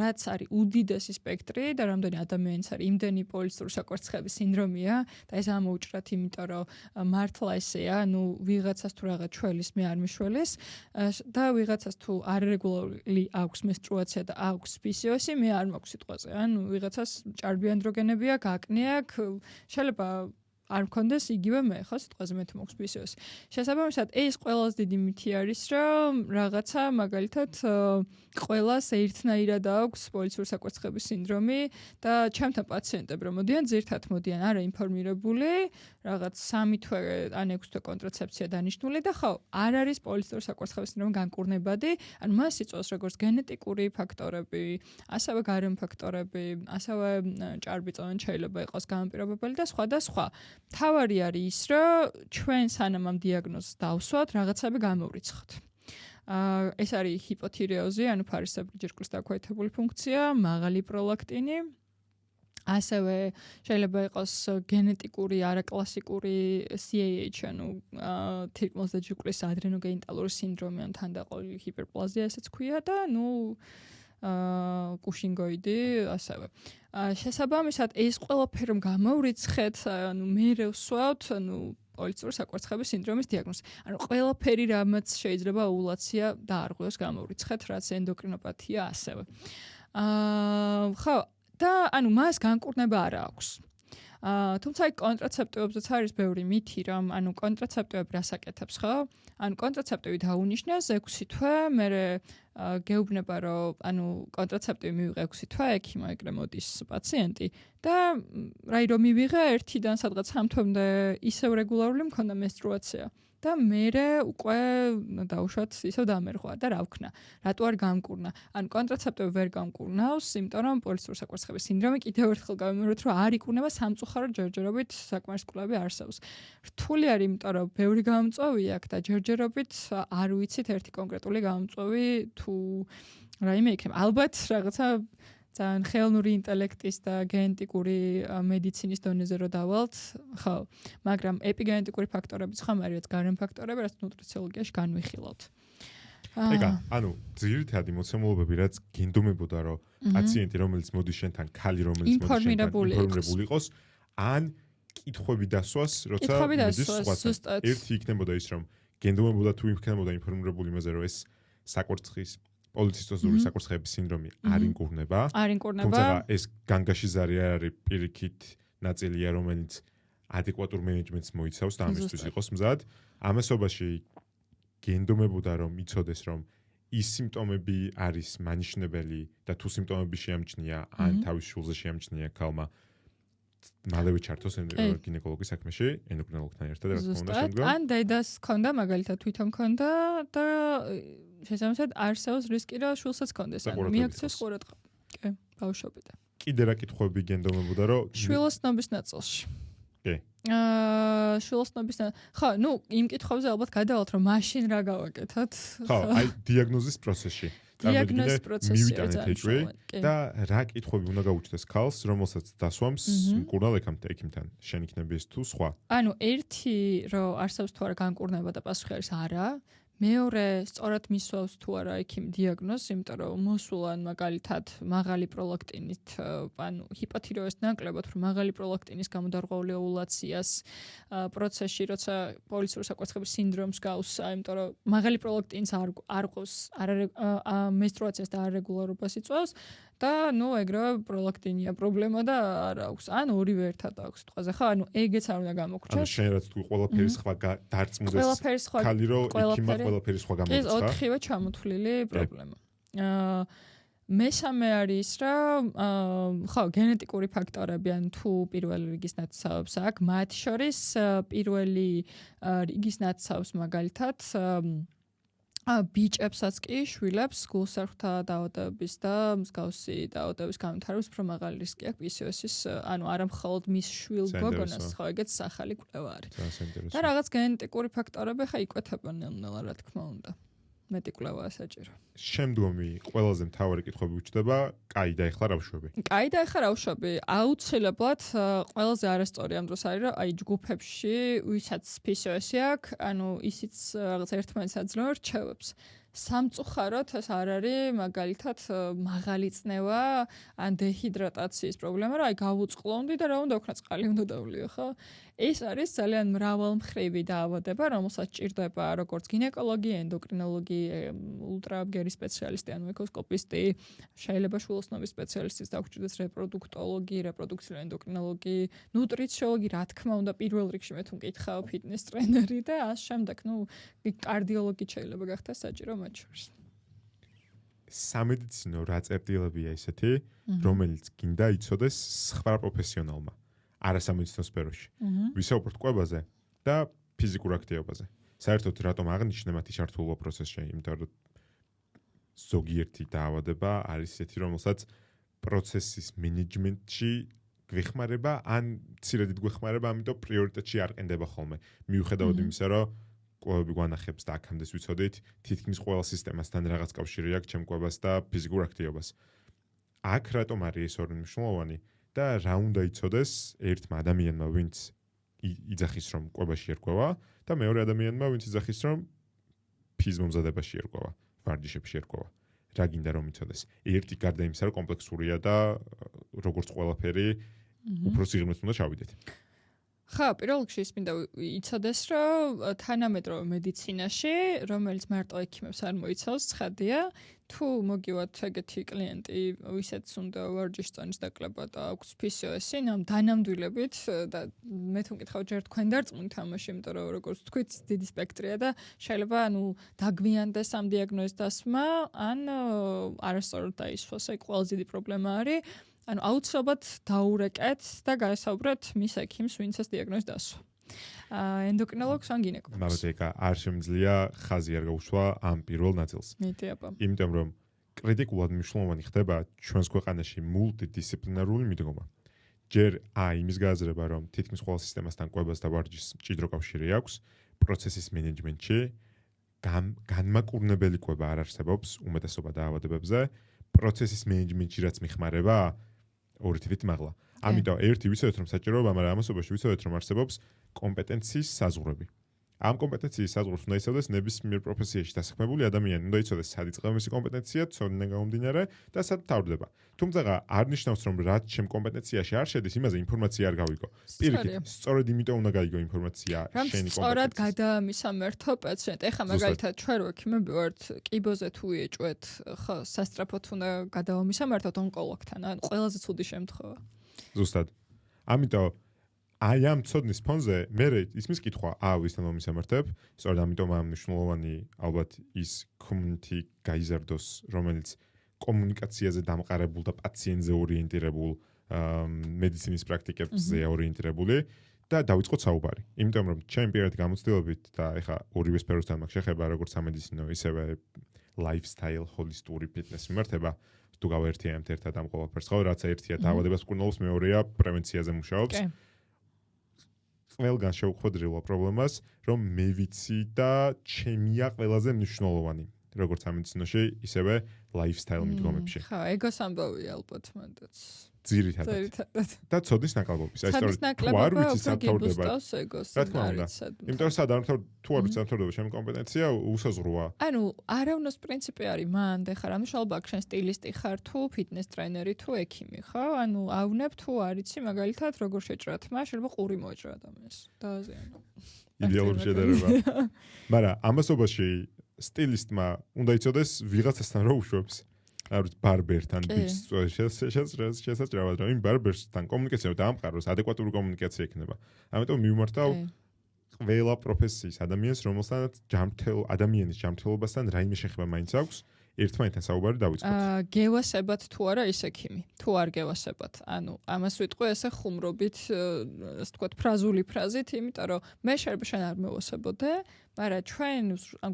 Speaker 2: რაც არის უდიდესი სპექტრი და რამდენი ადამიანის არის იმდენი პოლიცისტური საკვარცხლების სინდრომია და ეს ამოუჭრათ, იმიტომ რომ მართლა ესეა, ანუ ვიღაცას თუ რაღაც ჩველის მე არ მიშველეს და ვიღაცას თუ არრეგულარული აქვს menstruatsiya და აქვს PCOS, მე არ მაქვს სიტყვაზე. ანუ ვიღაცას ჭარბი ანდროგენები აქვს, აკნე აქვს, შეიძლება არ მქონდეს იგივე მე, ხო, სიტყვაზე მე თუ მაქვს PCOS. შესაბამისად, ეს ყველაზე დიდი მითი არის, რომ რაღაცა მაგალითად ყველას ერთნაირად აქვს პოლიცისტური საკვარცხლების სინდრომი და ჩემთან პაციენტები რომ მოდიან, ძირთად მოდიან არა ინფორმირებული, რაღაც 3 თვე ან 6 თვე კონტრაცეფცია დანიშნული და ხო, არ არის პოლიცისტური საკვარცხლების სინდრომი განკურნებადი, ანუ მას იწვევს როგორც გენეტიკური ფაქტორები, ასევე გარემო ფაქტორები, ასევე ჭარბი წონა შეიძლება იყოს განპირობებელი და სხვა და სხვა. თავარი არის ის, რომ ჩვენ სანამ ამ დიაგნოზს დავსვათ, რაღაცები გამოვრიცხოთ. ეს არის ჰიპოთირეოზი, ანუ ფარისებრი ჯირკვლის დაქვეითებული ფუნქცია, მაღალი პროლაქტინი. ასევე შეიძლება იყოს გენეტიკური, არაკლასიკური CAH, ანუ თირკმელზეჯუկლის ადრენოგენიტალური სინდრომი, ან თანდაყოლილი ჰიპერპლაზია, ესეც ქვია და ნუ კუშინგოიდი ასევე. შესაბამისად, ეს ყველაფერი რომ გამოვრიცხეთ, ანუ მე ვსვავთ, ანუ პოლიცისტური საკვარცხლების სინდრომის დიაგნოზს. ანუ ყველაფერი რამაც შეიძლება ოვულაცია დაარღვევს გამოვრიცხეთ, რაც ენდოკრინოპათია ასევე. ხო, და ანუ მას განკურნება არ აქვს. თუმცა აი კონტრაცეპტივებზეც არის ბევრი მითი, რომ ანუ კონტრაცეპტივები რას აკეთებს, ხო? ანუ კონტრაცეპტივი დაუნიშნავს 6 თვე, მერე გეუბნება, რომ ანუ კონტრაცეპტივი მივიღე 6 თვე, ექიმო ეგრე მოდის პაციენტი და რაი რომ მივიღე 1-დან სადღაც 3 თვემდე ისევ რეგულარული მქონდა მენსტრუაცია. და მერე უკვე დაუშვათ ისევ დამერღვა და რა ვქნა. რატო არ გამკურნა? ანუ კონტრაცეპტივი ვერ გამკურნავს, იმიტომ რომ პოლისტური საკურთხევლის სინდრომი კიდევ ერთხელ გავიმეორებ, რომ არ ikურნება სამწუხარო ჯერჯერობით საკმარის კვლევები არსებობს. რთული არის, იმიტომ რომ ბევრი გამომწვევი აქვს და ჯერჯერობით არ ვიცით ერთი კონკრეტული გამომწვევი თუ რაიმე იქნება. ალბათ რაღაცა ძალიან ხელოვნური ინტელექტის და გენეტიკური მედიცინის დონეზე რო დავალთ, ხო, მაგრამ ეპიგენეტიკური ფაქტორებიც ხომ არიან გარემო ფაქტორები, რაც ნუტრიციოლოგიაში განვიხილავთ.
Speaker 1: ეგა, ანუ ძირითადი მოცემულობები რაც გინდომებოდა, რომ პაციენტი რომელიც მოდის შენთან, ქალი რომელიც მოდის შენთან, ინფორმირებული იყოს, ან კითხვები დასვას, როცა მოდის სხვათან. ერთი იქნებოდა ის, რომ გინდომებოდა თუ იქნებოდა ინფორმირებული იმაზე, რომ ეს საკურთხის პოლიცისტოზური საკურთხეების სინდრომი არ ინკურნება. თუმცა ეს განგაში ზარი არ არის პირიქით ნაწილია, რომელიც ადეკვატურ მენეჯმენტს მოიცავს და ამისთვის იყოს მზად. ამასობაში გენდომებოდა რომ იცოდეს რომ ის სიმპტომები არის მანიშნებელი და თუ სიმპტომები შეამჩნია ან თავის შულზე შეამჩნია ქალმა მალევე ჩართოს გინეკოლოგის საქმეში, ენდოკრინოლოგთან ერთად რა თქმა უნდა შემდგომ. ან დედას ქონდა მაგალითად თვითონ ქონდა და შესაბამისად არსებობს რისკი რომ შულსაც ქონდეს, ან მიაქციოს ყურადღება. კი, ბავშვობიდან. კიდე რა კითხვები გენდომებოდა რომ შვილოსნობის ნაწილში. კი. შვილოსნობის ხო, ნუ იმ კითხვებზე ალბათ გადავალთ რომ მაშინ რა გავაკეთოთ. ხო, აი დიაგნოზის პროცესში. დიაგნოზის პროცესში და რა კითხვები უნდა გაუჩნდეს ქალს, რომელსაც დასვამს მკურნალ ექიმთან. შენ იქნები ეს თუ სხვა. ანუ ერთი რომ არსებობს თუ არა განკურნება და პასუხი არის არა. მეორე, სწორად მისვავს თუ არა ექიმი დიაგნოზს, იმიტომ რომ მოსულან მაგალითად მაღალი პროლაქტინით, ანუ ჰიპოთიროეს ნაკლებად, რომ მაღალი პროლაქტინის გამოდარღვეული ოვულაციას პროცესში, როცა პოლისტური საკურთხევლის სინდრომს გავს, იმიტომ რომ მაღალი პროლაქტინს არ ყავს მენსტრუაციას და არეგულარობას იწვევს და ნუ ეგრევე პროლაქტინია პრობლემა და არ აქვს. ან ორივე ერთად აქვს თქვაზე, ხო? ანუ ეგეც არ უნდა გამოგრჩას. ანუ შენ რაც თუ ყველაფერი სხვა დარწმუნდეს ქალი რომ ექიმა ყველაფერი სხვა გამოგრჩა. ეს ოთხივე ჩამოთვლილი პრობლემა. მესამე არის რომ ხო, გენეტიკური ფაქტორები ან თუ პირველი რიგის ნათესავებს აქვს, მათ შორის პირველი რიგის ნათესავს მაგალითად ბიჭებსაც კი შვილებს გულსარღვთა დაავადების და მსგავსი დაავადების განვითარების უფრო მაღალი რისკი აქვს PCOS-ის, ანუ არა მხოლოდ მის შვილ გოგონას, ხო, ეგეც ახალი კვლევა არის. და რაღაც გენეტიკური ფაქტორები ხა იკვეთებიან ნელ-ნელა, რა თქმა უნდა. მეტი კვლევაა საჭირო. შემდგომი ყველაზე მთავარი კითხვები უჩნდება, კაი და ეხლა რა ვშვები? კაი და ეხლა რა ვშვები? აუცილებლად ყველაზე არასწორი ამ დროს არის, რომ აი ჯგუფებში, ვისაც PCOS-ი აქვს, ანუ ისიც რაღაც ერთმანეთს აძლევენ რჩევებს. სამწუხაროდ ეს არ არის მაგალითად მაღალი წნევა ან დეჰიდრატაციის პრობლემა, რა აი გავუწყლონდი და რა უნდა ვქნა, წყალი უნდა დავლიო, ხო? ეს არის ძალიან მრავალმხრივი დაავადება, რომელსაც ჭირდება როგორც გინეკოლოგი, ენდოკრინოლოგი, ულტრაბგერი სპეციალისტი, ანუ ეკოსკოპისტი, შეიძლება შვილოსნობის სპეციალისტის დაგჭირდეს რეპროდუქტოლოგი, რეპროდუქციული ენდოკრინოლოგი, ნუტრიციოლოგი, რა თქმა უნდა, პირველ რიგში მე თუ მკითხავ ფიტნეს ტრენერი და ამ შემდეგ, ნუ კარდიოლოგი შეიძლება გახდეს საჭირო მათ შორის. სამედიცინო რა წერტილებია ისეთი, რომელიც გინდა იცოდეს სხვა პროფესიონალმა. არასამედიცინო სფეროში. ვისაუბროთ კვებაზე და ფიზიკურ აქტივობაზე. საერთოდ რატომ აღნიშნე მათი ჩართულობა პროცესში, იმიტომ რომ ზოგიერთი დაავადება არის ისეთი, რომელსაც პროცესის მენეჯმენტში გვეხმარება, ან მცირედით გვეხმარება, ამიტომ პრიორიტეტში არ ყენდება ხოლმე. მიუხედავად იმისა, რომ კვებები გვანახებს და აქამდე ვიცოდით, თითქმის ყველა სისტემასთან რაღაც კავშირი აქვს ჩემ კვებას და ფიზიკურ აქტივობას. აქ რატომ არის ეს ორი მნიშვნელოვანი? და რა უნდა იცოდეს ერთმა ადამიანმა, ვინც იძახის რომ კვებაში ერკვევა და მეორე ადამიანმა, ვინც იძახის რომ ფიზმომზადებაში ერკვევა, ვარჯიშებში ერკვევა. რა გინდა რომ იცოდეს? ერთი გარდა იმისა, რომ კომპლექსურია და როგორც ყველაფერი უფრო სიღრმეც უნდა ჩავიდეთ.
Speaker 2: ხა, პირველ რიგში ის მინდა იცოდეს, რომ თანამედროვე მედიცინაში, რომელიც მარტო ექიმებს არ მოიცავს, ცხადია, თუ მოგივათ ეგეთი კლიენტი, ვისაც უნდა ვარჯიშწონის დაკლება და აქვს PCOS-ი, ამ დანამდვილებით და მე თუ მკითხავ ჯერ თქვენ დარწმუნდით თამაში, იმიტომ რომ როგორც თქვით, დიდი სპექტრია და შეიძლება დაგვიანდეს ამ დიაგნოზის დასმა, ან არასწორად დაისვას, ეგ ყველაზე დიდი პრობლემა არის. აუცილებლად დაურეკეთ და გაესაუბრეთ მის ექიმს, ვინც ეს დიაგნოზი დასვა. ენდოკრინოლოგს ან გინეკოლოგს.
Speaker 1: მაგრამ არ შემიძლია ხაზი არ გაუშვა ამ პირველ ნაწილს.
Speaker 2: მიტიაბა.
Speaker 1: იმიტომ რომ კრიტიკულად მნიშვნელოვანი ხდება ჩვენს ქვეყანაში მულტიდისციპლინარული მიდგომა. ჯერ იმის გააზრება, რომ თითქმის ყველა სისტემასთან კვებას და ვარჯიშს მჭიდრო კავშირი აქვს, პროცესის მენეჯმენტში განმაკურნებელი კვება არ არსებობს უმეტესობა დაავადებებზე, პროცესის მენეჯმენტში რაც მიხმარება ორი თვით მაღლა. ამიტომ ერთი ვიცოდეთ რომ საჭიროა, მაგრამ ამასობაში ვიცოდეთ რომ არსებობს კომპეტენციის საზღვრები. ამ კომპეტენციის საზღვრებს უნდა იცოდეს ნებისმიერ პროფესიაში დასაქმებული ადამიანი, უნდა იცოდეს სად იწყება მისი კომპეტენცია, ცოდნიდან გამომდინარე და სად თავდება. თუმცა არ ნიშნავს რომ რაც ჩემ კომპეტენციაში არ შედის, იმაზე ინფორმაცია არ გავიგო. პირიქით, სწორედ იმიტომ უნდა გაიგო ინფორმაცია შენი კომპეტენციის.
Speaker 2: სწორად გადაამისამერთო პაციენტ. ეხლა მაგალითად ჩვენ რო ექიმები ვართ, კიბოზე თუ ეჭვეთ, ხო, სასტრაფოდ უნდა გადავამისამართოთ ონკოლოგთან, ან ყველაზე ცუდი შემთხვევა.
Speaker 1: ზუსტად. ამიტომ ამ ცოდნის ფონზე მე ისმის კითხვა, ვისთან მომისამართებ, სწორედ ამიტომ მნიშვნელოვანი ალბათ ის community გაიზარდოს, რომელიც კომუნიკაციაზე დამყარებულ და პაციენტზე ორიენტირებულ მედიცინის პრაქტიკებზე ორიენტირებული და დავიწყოთ საუბარი. იმიტომ რომ ჩემი პირადი გამოცდილებით და ეხა ორივე სფეროსთან მაქვს შეხება, როგორც სამედიცინო, ისევე lifestyle, holistic fitness მიმართება. თუ გავერთიანებთ ერთად ამ ყველაფერს, ხო, რაც ერთია დაავადებას მკურნალობს, მეორეა პრევენციაზე მუშაობს. ყველგან შევხვედრილა პრობლემას, რომ მე ვიცი და ჩემია ყველაზე მნიშვნელოვანი, როგორც სამედიცინოში, ისევე lifestyle მიდგომებში.
Speaker 2: ხა, ეგოს ამბავია ალბათ მანდაც.
Speaker 1: ძირითადად. და ცოდნის ნაკლებობის. აი სწორედ თუ არ ვიცი სად თავდება. რა თქმა უნდა. იმიტომ რომ სად არ თუ არ ვიცი სად თავდება ჩემი კომპეტენცია უსაზღვროა.
Speaker 2: არავნოს პრინციპი არის მანდ, ხა რა მნიშვნელობა აქვს შენ სტილისტი ხარ თუ ფიტნეს ტრენერი თუ ექიმი, ხო? ავნებ თუ არ იცი მაგალითად როგორ შეჭრათ, შეიძლება ყური მოეჭრა ადამიანს. დააზიანო.
Speaker 1: იდეალური შედარება. მაგრამ ამასობაში სტილისტმა უნდა იცოდეს ვიღაცასთან რო უშვებს. არის ბარბერთან შესაძლოა რომ იმ ბარბერსთან კომუნიკაცია დაამყაროს, ადეკვატური კომუნიკაცია ექნება. ამიტომ მივმართავ ყველა პროფესიის ადამიანს, რომელსაც ადამიანის ჯანმრთელობასთან რაიმე შეხება მაინც აქვს, ერთმანეთთან საუბარი დავიწყოთ.
Speaker 2: გევასებათ თუ არა ის ექიმი, თუ არ გევასებათ. ამას ვიტყვი ესე ხუმრობით, ასე ვთქვათ, ფრაზული ფრაზით, იმიტომ რომ მე შეიძლება შენ არ მევასებოდე, მაგრამ ჩვენ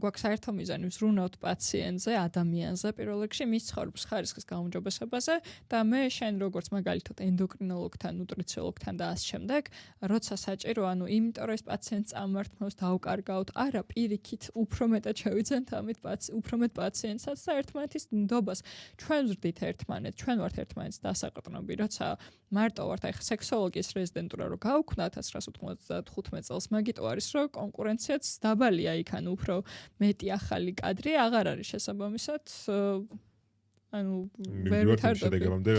Speaker 2: გვაქვს საერთო მიზანი ვზრუნავთ პაციენტზე, ადამიანზე, პირველ რიგში მის ცხოვრების ხარისხის გაუმჯობესებაზე და მე შენ როგორც მაგალითად ენდოკრინოლოგთან, ნუტრიციოლოგთან და ამ შემდეგ, როცა საჭირო, იმიტომ რომ ეს პაციენტს წამართმევს, დავკარგავთ, არა, პირიქით, უფრო მეტად შევიძენთ ამით უფრო მეტ პაციენტსაც და ერთმანეთის ნდობას. ჩვენ ვზრდით ერთმანეთს, ჩვენ ვართ ერთმანეთს დასაყრდნობი, როცა მარტო ვართ აი სექსოლოგიის რეზიდენტურა რო გავქნათ 1995 წელს, მაგიტო არის რომ კონკურენციაც დაბალია იქ, უფრო მეტი ახალი კადრი აღარ არის შესაბამისად, ვერ ვითარდებოდი.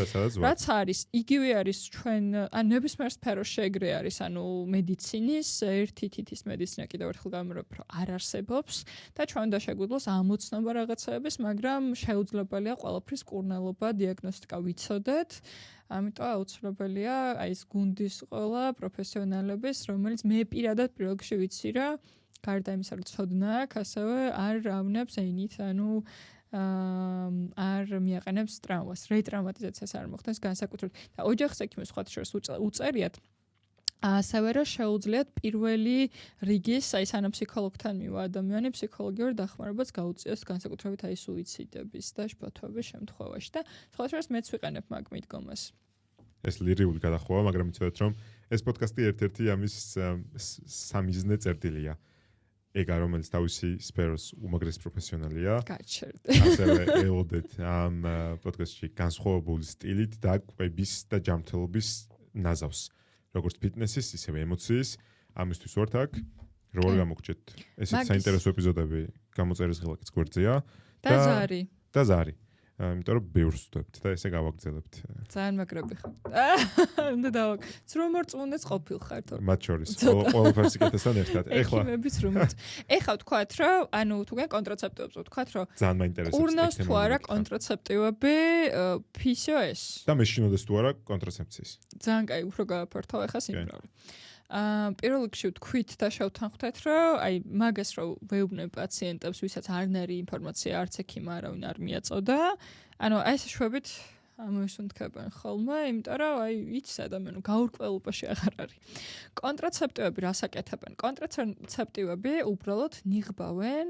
Speaker 2: რაც არის, იგივე არის ჩვენ, ნებისმიერ სფეროში ეგრე არის, მედიცინის, ერთი თითის მედიცინა კიდევ ერთხელ გამერობ, რომ არ არსებობს და ჩვენ უნდა შეგვიძლოს ამოცნობა რაღაცაების, მაგრამ შეუძლებელია ყველაფრის კურნალობა, დიაგნოსტიკა ვიცოდეთ. ამიტომ აუცილებელია ეს გუნდის ყველა პროფესიონალების, რომელიც მე პირადად პირველ რიგში ვიცი რა, გარდა იმისა, რომ ცოდნა აქვს, ასევე არ ავნებს ენით, არ მიაყენებს ტრავმას, რეტრაუმატიზაციას არ მოხდენს განსაკუთრებით. და ოჯახის ექიმის სხვა შორის უწერიათ ასევე რომ შეუძლიათ პირველი რიგის, სანამ ფსიქოლოგთან მივა ადამიანი, ფსიქოლოგიურ დახმარებას გაუწიოს განსაკუთრებით სუიციდების და შფოთვების შემთხვევაში და სხვა შორის მეც ვიყენებ მაგ მიდგომას.
Speaker 1: ეს ლირიული გადახვევა, მაგრამ იცოდეთ რომ ეს პოდკასტი ერთ-ერთი ამის სამიზნე წერტილია. ეგა რომელიც თავისი სფეროს უმაგრესი პროფესიონალია.
Speaker 2: გაჩერდე.
Speaker 1: ასევე ელოდეთ ამ პოდკასტში განსხვავებული სტილით და კვების და ჯანმრთელობის ნაზავს. როგორც ფიტნესის, ისევე ემოციის, ამისთვის ვართ აქ. როგორ გამოგჭეთ? ესეც საინტერესო ეპიზოდები გამოწერის ღილაკიც გვერდზეა
Speaker 2: და ზარი.
Speaker 1: და ზარი. იმიტომ რომ ბევრს ვხვდებთ და ესე გავაგრძელებთ.
Speaker 2: ძალიან მაგრები ხარ. უნდა დავაკ. ძრომორ წუნდეს ყოფილხარ თორე.
Speaker 1: მათ შორის ყველაფერს იკეთესთან ერთად.
Speaker 2: ექიმების რომორ. ეხლა ვთქვათ, რომ ანუ თუგან კონტრაცეპტივებს ვთქვათ, რომ
Speaker 1: ძალიან მაინტერესებს.
Speaker 2: კურნავს თუ არა კონტრაცეპტივები PCOS.
Speaker 1: და მეშინოდეს თუ არა კონტრაცეფციის.
Speaker 2: ძალიან კაი, უფრო გავაფართო ახლა სიმრავლე. პირველ რიგში ვთქვით და შევთანხმდეთ, რომ აი მაგას რომ ვეუბნებ პაციენტებს, ვისაც არ ნარი ინფორმაცია არც ექიმ არავინ არ მიაწოდა, ანუ აი ეს შვებით ამოისუნთქებენ ხოლმე, იმიტომ რომ აი იცის ადამიანი გაურკვევლობაში აღარ არის. კონტრაცეპტივები რას აკეთებენ? კონტრაცეპტივები უბრალოდ ნიღბავენ,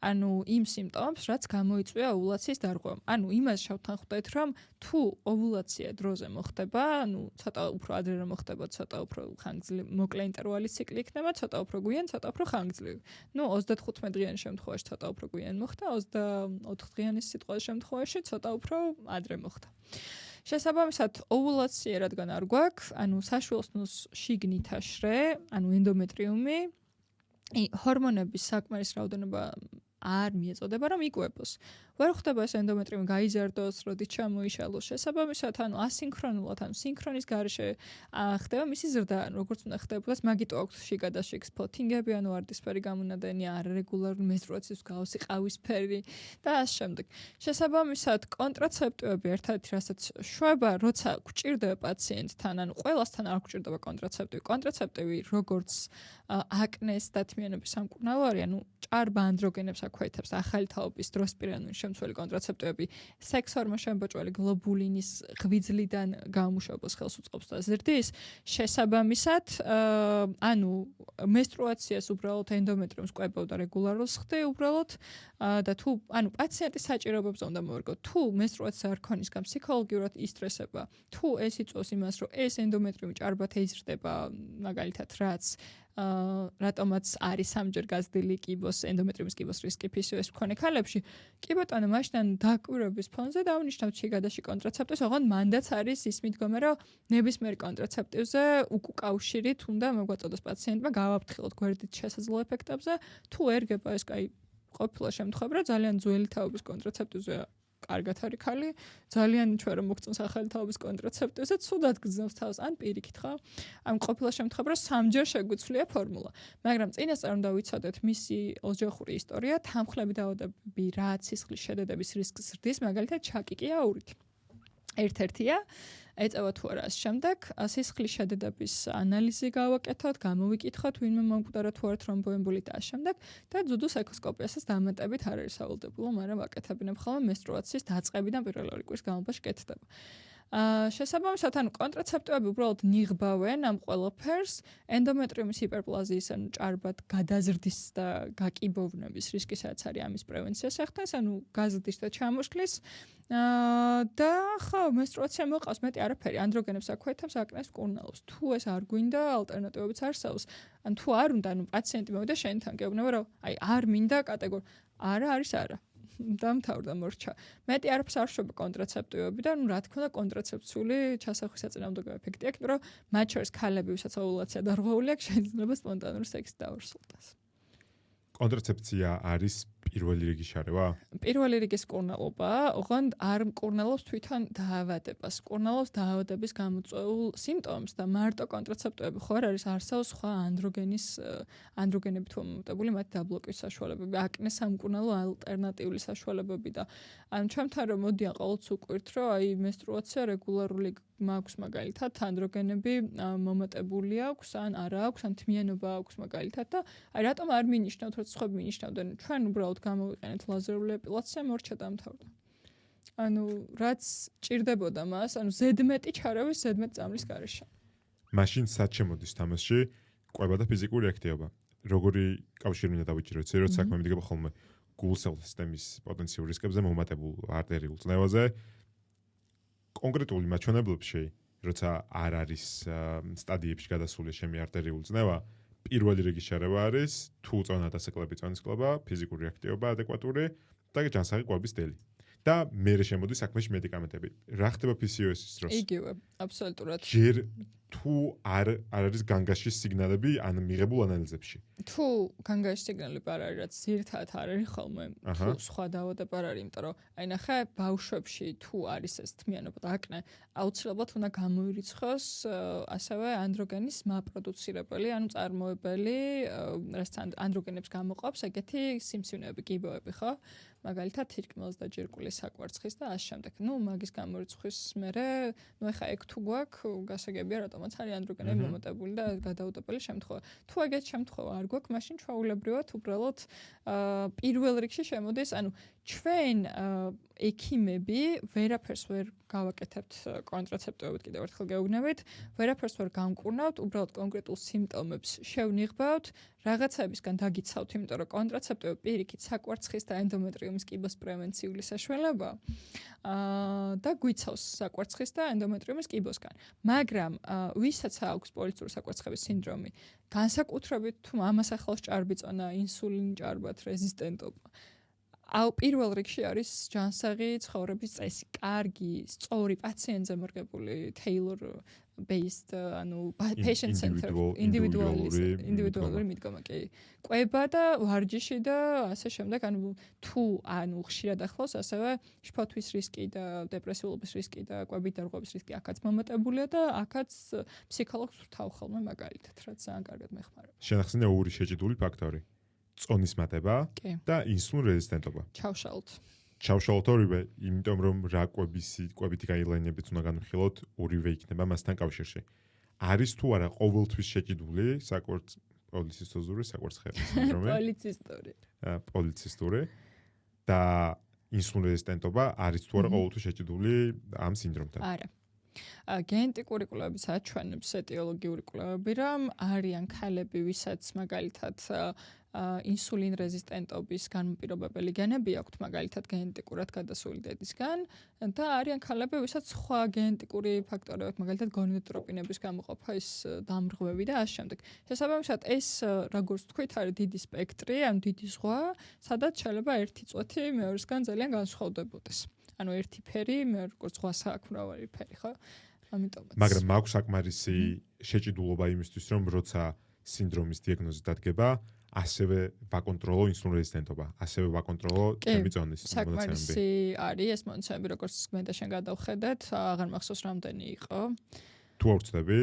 Speaker 2: ანუ იმ სიმპტომებს, რაც გამოიწვია ოვულაციის დარღვევამ. ანუ იმას შევთანხმდეთ, რომ თუ ოვულაცია დროზე მოხდება, ანუ ცოტა უფრო ადრე რომ მოხდება, ცოტა უფრო ხანგრძლივი, მოკლე ინტერვალის ციკლი იქნება, ცოტა უფრო გვიან, ცოტა უფრო ხანგრძლივი. ნუ 35 დღიანი შემთხვევაში ცოტა უფრო გვიან მოხდა, 24 დღიანი სიტყვის შემთხვევაში ცოტა უფრო ადრე მოხდა. შესაბამისად, ოვულაცია რადგან არ გვაქვს, ანუ საშუალოს შიგნით აშრე, ანუ ენდომეტრიუმი, ჰორმონების საკმარის რაოდენობა არ მიეწოდება, რომ იკვებოს. ვერ ხდება ეს ენდომეტრიუმი გაიზარდოს, როდის ჩამოიშალოს. შესაბამისად, ანუ ასინქრონულად, ანუ სინქრონის გარეშე ხდება მისი ზრდა, როგორც უნდა ხდებოდეს, მაგიტო აქვს შიგადაშიგ სპოთინგები, ანუ ვარდისფერი გამონადენი, არარეგულარული მენსტრუაციის გავსი ყავისფერი და ამ შემდეგ. შესაბამისად, კონტრაცეპტივები ერთადერთი რასაც შვება, როცა გვჭირდება პაციენტთან, ანუ ყველასთან არ გვჭირდება კონტრაცეპტივი. კონტრაცეპტივი როგორც აკნეს დათმიანების სამკურნალო არის, ანუ ჭარბ ანდროგენებს აქვეითებს ახალი თაობის დროსპირანული შემცველი კონტრაცეპტივები სექს ჰორმონ შემბოჭველი გლობულინის ღვიძლიდან გამომუშავებას ხელს უწყობს და ზრდის. შესაბამისად, ანუ მენსტრუაციას უბრალოდ ენდომეტრიუმს კვებავ და რეგულარულად ხდება უბრალოდ და თუ ანუ პაციენტის საჭიროებებზე უნდა მოვერგოთ. თუ მენსტრუაცია არ ქონის გამ ფსიქოლოგიურად ისტრესება, თუ ეს იწვევს იმას, რომ ეს ენდომეტრიუმი ჭარბად ეზრდება, მაგალითად, რაც რატომაც არის სამჯერ გაზრდილი კიბოს ენდომეტრიუმის კიბოს რისკი PCOS მქონე ქალებში, კი ბატონო, მაშინ დაკვირვების ფონზე დავნიშნავთ შიგადაში კონტრაცეპტივს, ოღონდ მანდაც არის ის მიდგომა, რომ ნებისმიერ კონტრაცეპტივზე უკავშირით უნდა მოგვაწოდოს პაციენტმა გავაფრთხილოთ გვერდით შესაძლო ეფექტებზე, თუ ერგება ეს კაი ყოფილა შემთხვევა, რომ ძალიან ძველი თაობის კონტრაცეპტივზე კარგად არის ხალი, ძალიან ჩვენ რომ მოგწონს ახალი თაობის კონტრაცეპტივზე, ცუდად გძნობს თავს, ან პირიქით ხო? ამ ყოფილა შემთხვევა, რომ სამჯერ შეგვიცვლია ფორმულა. მაგრამ წინასწარ უნდა ვიცოდეთ მისი ოჯახური ისტორია, თანხლები დაავადებები, რა სისხლის შედედების რისკს ზრდის, მაგალითად ჩაკიკი აურით. ერთ-ერთია ეწევა თუ არა ამ შემდეგ სისხლის შედედების ანალიზი გავაკეთოთ, გამოვიკითხოთ, ვინმე მომკვდარა თუ არა თრომბოემბოლი და ამ შემდეგ და ძუდუს ეკოსკოპიასაც დამატებით არ არის სავალდებულო, მაგრამ ვაკეთებინებ ხოლმე მენსტრუაციის დაწყებიდან პირველი ორი კვირის განმავლობაში კეთდება. შესაბამისად, ანუ კონტრაცეპტივები უბრალოდ ნიღბავენ ამ ყველაფერს, ენდომეტრიუმის ჰიპერპლაზიის, ანუ ჭარბად გადაზრდის და გაკიბოვნების რისკისაც არის ამის პრევენციას ახდენს, ანუ გაზრდის და ჩამოშლის და ხო, მენსტრუაცია მოყავს, მეტი არაფერი, ანდროგენებს აქვეითებს, აკნეს მკურნალობს. თუ ეს არ გვინდა, ალტერნატივებიც არსებობს. ან თუ არ უნდა, ანუ პაციენტი მოვიდა შენთან, გეუბნება, რომ აი არ მინდა კატეგორია. არა არის არა. დამთავრდა მორჩა. მეტი არაფერს არ შვება კონტრაცეპტივები და ნუ რა თქმა უნდა კონტრაცეფციული ჩასახვის საწინააღმდეგო ეფექტი აქვს, რომ მათ შორის ქალები, ვისაც ოვულაცია დარღვეული აქვს, შეიძლება სპონტანური სექსი დავრსულდეს.
Speaker 1: კონტრაცეფცია არის პირველი რიგის შარევა?
Speaker 2: პირველი რიგის მკურნალობა, ოღონდ არ მკურნალობს თვითონ დაავადებას. მკურნალობს დაავადების გამოწვეულ სიმპტომს და მარტო კონტრაცეპტივები ხო არ არის, არსებობს სხვა ანდროგენები თუ მომატებული მათი დაბლოკვის საშუალებები, აკნეს სამკურნალო ალტერნატიული საშუალებები და ანუ ჩემთან რომ მოდიან ყოველთვის უკვირთ, რომ აი მენსტრუაცია რეგულარული მაქვს მაგალითად, ანდროგენები მომატებული აქვს, ან არა აქვს, ან თმიანობა აქვს მაგალითად და აი რატომ არ მინიშნავთ, რომ სხვა მინიშნავდნენ, ჩვენ უბრალოდ გამოვიყენეთ ლაზერული ეპილაცია, მორჩა დამთავრდა. ანუ რაც ჭირდებოდა მას, ანუ ზედმეტი ჩარევის, ზედმეტ წამლის გარეშე.
Speaker 1: მაშინ სად შემოდის თამასში კვება და ფიზიკური აქტივობა? როგორი კავშირი უნდა დავიჭიროთ? ზეროთ საქმე მიდგება ხოლმე გულსავალ სისტემის პოტენციურ რისკებზე მომატებულ არტერიულ წნევაზე. კონკრეტული მაჩვენებლებში, როცა არ არის სტადიებში გადასული შემი არტერიულ წნევა, პირველი რიგის შარევა არის თუ წონა დასაკლები წონის კლობა, ფიზიკური აქტივობა ადეკვატური და ჯანსაღი კვების დელი. და მერე შემოდის საქმეში მედიკამენტები. რა ხდება PCOS-ის დროს?
Speaker 2: იგივე, აბსოლუტურად.
Speaker 1: ჯერ თუ არ არის განგაშის სიგნალები ან მიღებულ ანალიზებში.
Speaker 2: თუ განგაშის სიგნალები არ არის, რაც ზირთად არ არის ხოლმე, თუ სხვა დაავადება არ არის, იმიტომ რომ აი ნახე, ბავშვებში თუ არის ეს თმიანობა და აკნე, აუცილებლად უნდა გამოირიცხოს ასევე ანდროგენის მაპროდუცირებელი, ანუ წარმოებელი, რასაც ანდროგენებს გამოყოფს, ეგეთი სიმსივნეები, კიბოები, ხო? მაგალითად თირკმელს და ჯირკვლის საკვარცხის და ასე შემდეგ. ნუ მაგის გამორიცხვის მერე, ნუ ეხა ეგ თუ გვაქვს, გასაგებია რატომაც არის ანდროგენები მომატებული და გადაუდებელი შემთხვევა. თუ ეგეთ შემთხვევა არ გვაქვს, მაშინ ჩვეულებრივად უბრალოდ პირველ რიგში შემოდის, ანუ ჩვენ ექიმები ვერაფერს ვერ გავაკეთებთ კონტრაცეპტივებით, კიდევ ერთხელ გეუბნებით, ვერაფერს ვერ გამკურნავთ, უბრალოდ კონკრეტულ სიმპტომებს შევნიღბავთ, რაღაცებისგან დაგიცავთ, იმიტომ რომ კონტრაცეპტივი პირიქით საკვარცხის და ენდომეტრიუმის კიბოს პრევენციული საშუალებაა და გვიცავს საკვარცხის და ენდომეტრიუმის კიბოსგან. მაგრამ ვისაც აქვს პოლიციური საკვარცხების სინდრომი, განსაკუთრებით თუ ამას ახლავს ჭარბიწონა, ინსულინ ჭარბად, რეზისტენტობა. პირველ რიგში არის ჯანსაღი ცხოვრების წესი, კარგი, სწორი პაციენტზე მორგებული tailor based, ანუ patient centered, ინდივიდუალური მიდგომა, კი. კვება და ვარჯიში და ასე შემდეგ, ანუ თუ ხშირად ახლავს ასევე შფოთვის რისკი და დეპრესიულობის რისკი და კვებით დარღვევის რისკი აქაც მომატებულია და აქაც ფსიქოლოგს ვრთავ ხოლმე მაგალითად, რაც ძალიან კარგად მეხმარება.
Speaker 1: შენახსენია ორი შეჭიდული ფაქტორი. წონის მატება და ინსულინ რეზისტენტობა. ჩავშალოთ ორივე, იმიტომ რომ რა კვებითი გაიდლაინებიც უნდა განვიხილოთ, ორივე იქნება მასთან კავშირში. არის თუ არა ყოველთვის შეჭიდული პოლიცისტური საკვარცხეების სინდრომი? პოლიცისტური და ინსულინ რეზისტენტობა არის თუ არა ყოველთვის შეჭიდული ამ სინდრომთან?
Speaker 2: არა. გენეტიკური კვლევებიც აჩვენებს ეტიოლოგიური კვლევები, რომ არიან ქალები, ვისაც მაგალითად ინსულინ რეზისტენტობის განმპირობებელი გენები აქვთ, მაგალითად გენეტიკურად გადასული დედისგან და არიან ქალები, ვისაც სხვა გენეტიკური ფაქტორები აქვთ, მაგალითად გონადოტროპინების გამოყოფა, ის დამრღვევი და ასე შემდეგ. შესაბამისად, ეს როგორც თქვით, არის დიდი სპექტრი, ანუ დიდი ზღვა, სადაც შეიძლება ერთი წვეთი მეორესგან ძალიან განსხვავდებოდეს. ანუ ერთი ფერი, მე როგორც ზღვასა აქვს მრავალი ფერი, ხო? ამიტომაც.
Speaker 1: მაგრამ მაქვს საკმარისი შეჭიდულობა იმისთვის, რომ როცა სინდრომის დიაგნოზი დადგება, ასევე ვაკონტროლო ინსულინ რეზისტენტობა, ასევე ვაკონტროლო ჩემი წონის მონაცემები.
Speaker 2: საკმარისი არის ეს მონაცემები, როგორც მე და შენ გადავხედეთ, აღარ მახსოვს რამდენი იყო.
Speaker 1: თუ არ ვცდები,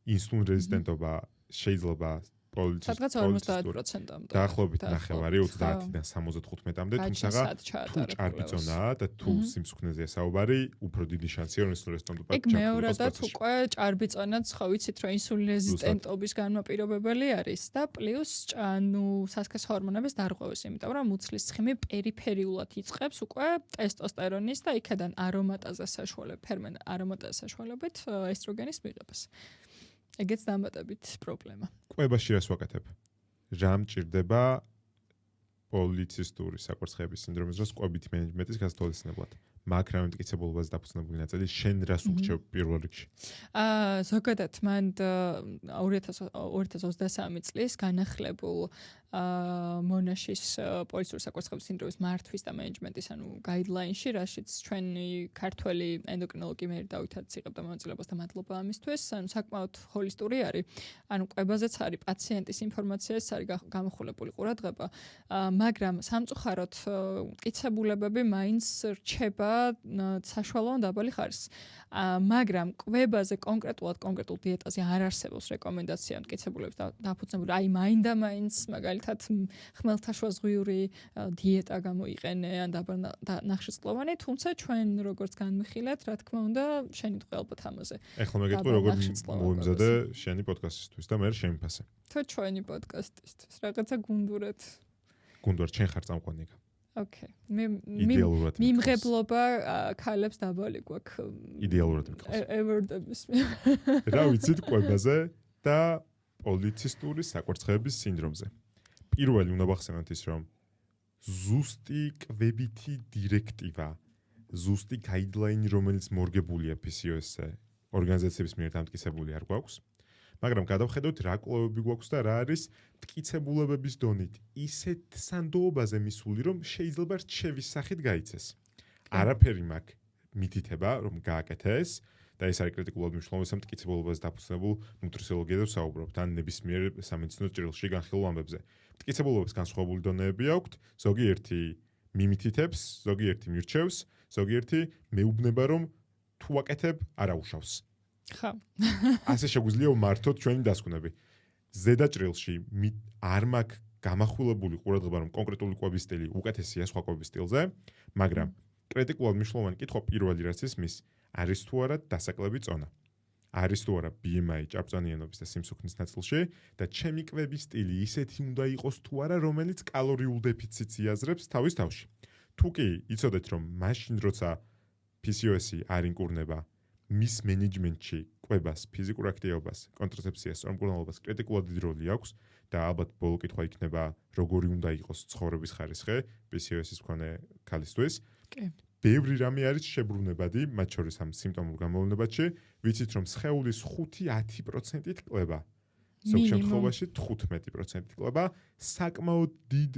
Speaker 1: ინსულინ რეზისტენტობა შეიძლება
Speaker 2: სადღაც 50%-ამდე.
Speaker 1: დაახლოებით ნახევარი 30-დან 75-მდე, თუმცა თუ ჭარბიწონაა და თუ სიმსუქნეზეა საუბარი, უფრო დიდი შანსია რომ ინსულინ რეზისტენტობა
Speaker 2: ჩაგვიყოს. ეგ მეორადაც უკვე ჭარბიწონაც ხო ვიცით რომ ინსულინ რეზისტენტობის განმაპირობებელი არის და პლუს სასქესო ჰორმონების დარღვევის, იმიტომ რომ მუცლის ცხიმი პერიფერიულად იწყებს უკვე ტესტოსტერონის და იქედან არომატაზე საშუალებით ესტროგენის მიღებას. ეგეც დამატებით პრობლემა.
Speaker 1: კვებაში რას ვაკეთებ? რა მჭირდება პოლიცისტური საკვარცხეების სინდრომის დროს კვებით მენეჯმენტის გასათვალისწინებლად? მაგ რა მტკიცებულობაზე დაფუძნებული ნაწილი შენ რას უხჩევ პირველ რიგში?
Speaker 2: ზოგადად მან 2023 წლის განახლებულ მონაშის პოლიციური საკვარცხეების სინდრომის მართვის და მენეჯმენტის ანუ გაიდლაინში, რაშიც ჩვენი ქართველი ენდოკრინოლოგი მეერი დავითაც იღებდა მონაწილეობას და მადლობა ამისთვის. ანუ საკმაოდ ჰოლისტური არის. ანუ კვებაზეც არის პაციენტის ინფორმაციაც არის გამოხულებული ყურადღება, მაგრამ სამწუხაროდ მტკიცებულებები მაინც რჩება საშუალო დაბალი ხარისხის. მაგრამ კვებაზე კონკრეტულ დიეტაზე არ არსებობს რეკომენდაცია მტკიცებულების დაფუძნებული. აი მაინდა-მაინც მაგალითად ხმელთაშუა ზღვიური დიეტა გამოიყენე ან ნახშირწყლოვანი, თუმცა ჩვენ როგორც განვიხილეთ, რა თქმა უნდა, შენი თქვი ალბათ ამაზე.
Speaker 1: ეხლა მეგეთქვი როგორ მოიმზადე შენი პოდკასტისთვის და მე შემიფასე.
Speaker 2: თუ ჩვენი პოდკასტისთვის რაღაცა გუნდურად.
Speaker 1: გუნდურად შენ ხარ წამყვანი.
Speaker 2: ოკეი. მიმღებლობა ქალებს დაბალი გვაქვს.
Speaker 1: იდეალურად მიყავს.
Speaker 2: ევერდების.
Speaker 1: რა ვიცით კვებაზე და პოლიცისტური საკვარცხეების სინდრომზე. პირველი უნდა ვახსენოთ ის, რომ ზუსტი კვებითი დირექტივა, ზუსტი გაიდლაინი, რომელიც მორგებულია PCOS-ზე, ორგანიზაციების მიერ დამტკიცებული არ გვაქვს. მაგრამ გადავხედოთ რა კვლევები გვაქვს და რა არის მტკიცებულებების დონით ისეთ სანდოობაზე მისული, რომ შეიძლება რჩევის სახით გაიცეს. არაფერი მაქვს მითითება, რომ გააკეთეს და ეს არის კრიტიკულად მნიშვნელოვანი, სამ მტკიცებულობაზე დაფუძნებულ ნუტრიციოლოგიაზე ვსაუბრობთ, ან ნებისმიერ სამედიცინო ჭრილში განხილულ ამბებზე. მტკიცებულობებს განსხვავებული დონეები აქვთ, ზოგიერთი მიმითითებს, ზოგიერთი მირჩევს, ზოგიერთი მეუბნება, რომ თუ აკეთებ, არ აუშავს.
Speaker 2: ხა.
Speaker 1: ასე შეგვიძლია ვმართოთ ჩვენი დასკვნები. ზედა ჭრილში არ მაქვს გამახვილებული ყურადღება, რომ კონკრეტული კვების სტილი უკეთესია სხვა კვების სტილზე, მაგრამ კრიტიკულად მნიშვნელოვანი კითხვა პირველი რაც ისმის, არის თუ არა დასაკლები წონა. არის თუ არა BMI ჭარბწონიანობის და სიმსუქნის ნაწილში და ჩემი კვების სტილი ისეთი უნდა იყოს თუ არა, რომელიც კალორიულ დეფიციტს იაზრებს თავის თავში. თუ კი იცოდეთ, რომ მაშინ როცა PCOS-ი არ ინკურნება მის მენეჯმენტში კვებას, ფიზიკურ აქტივობას, კონტრაცეფციას, სწორმკურნალობას კრიტიკულად დიდი როლი აქვს და ალბათ ბოლო კითხვა იქნება, როგორი უნდა იყოს ცხოვრების ხარისხი PCOS-ის მქონე ქალისთვის.
Speaker 2: კი.
Speaker 1: ბევრი რამე არის შებრუნებადი, მათ შორის ამ სიმპტომურ გამოვლენებაში, ვიცით რომ სხეულის 5-10%-ით კლება. ზოგ შემთხვევაში 15%-ით კლება, საკმაოდ დიდ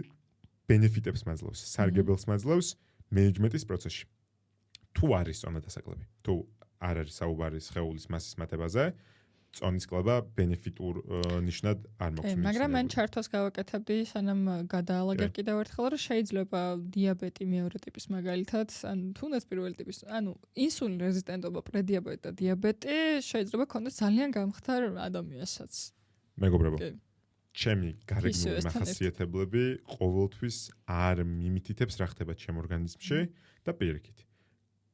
Speaker 1: ბენეფიტებს მაძლევს, სარგებელს მაძლევს მენეჯმენტის პროცესში. თუ არის წონა დასაკლები, თუ არ არის საუბარი სხეულის მასის მატებაზე, წონის კლება ბენეფიტურ ნიშნად არ მაქვს.
Speaker 2: მაგრამ მან ჩართოს გავაკეთებდი, სანამ გადაალაგებ კიდევ ერთხელ, რომ შეიძლება დიაბეტი მეორე ტიპის მაგალითად, ან თუნდაც პირველი ტიპის, ანუ ინსულინ რეზისტენტობა, პრედიაბეტი და დიაბეტი შეიძლება ქონდეს ძალიან გამხდარ ადამიანსაც.
Speaker 1: მეგობრებო, ჩემი გარეგნული მახასიათებლები ყოველთვის არ მიმითითებს რა ხდება ჩემ ორგანიზმში და პირიქით.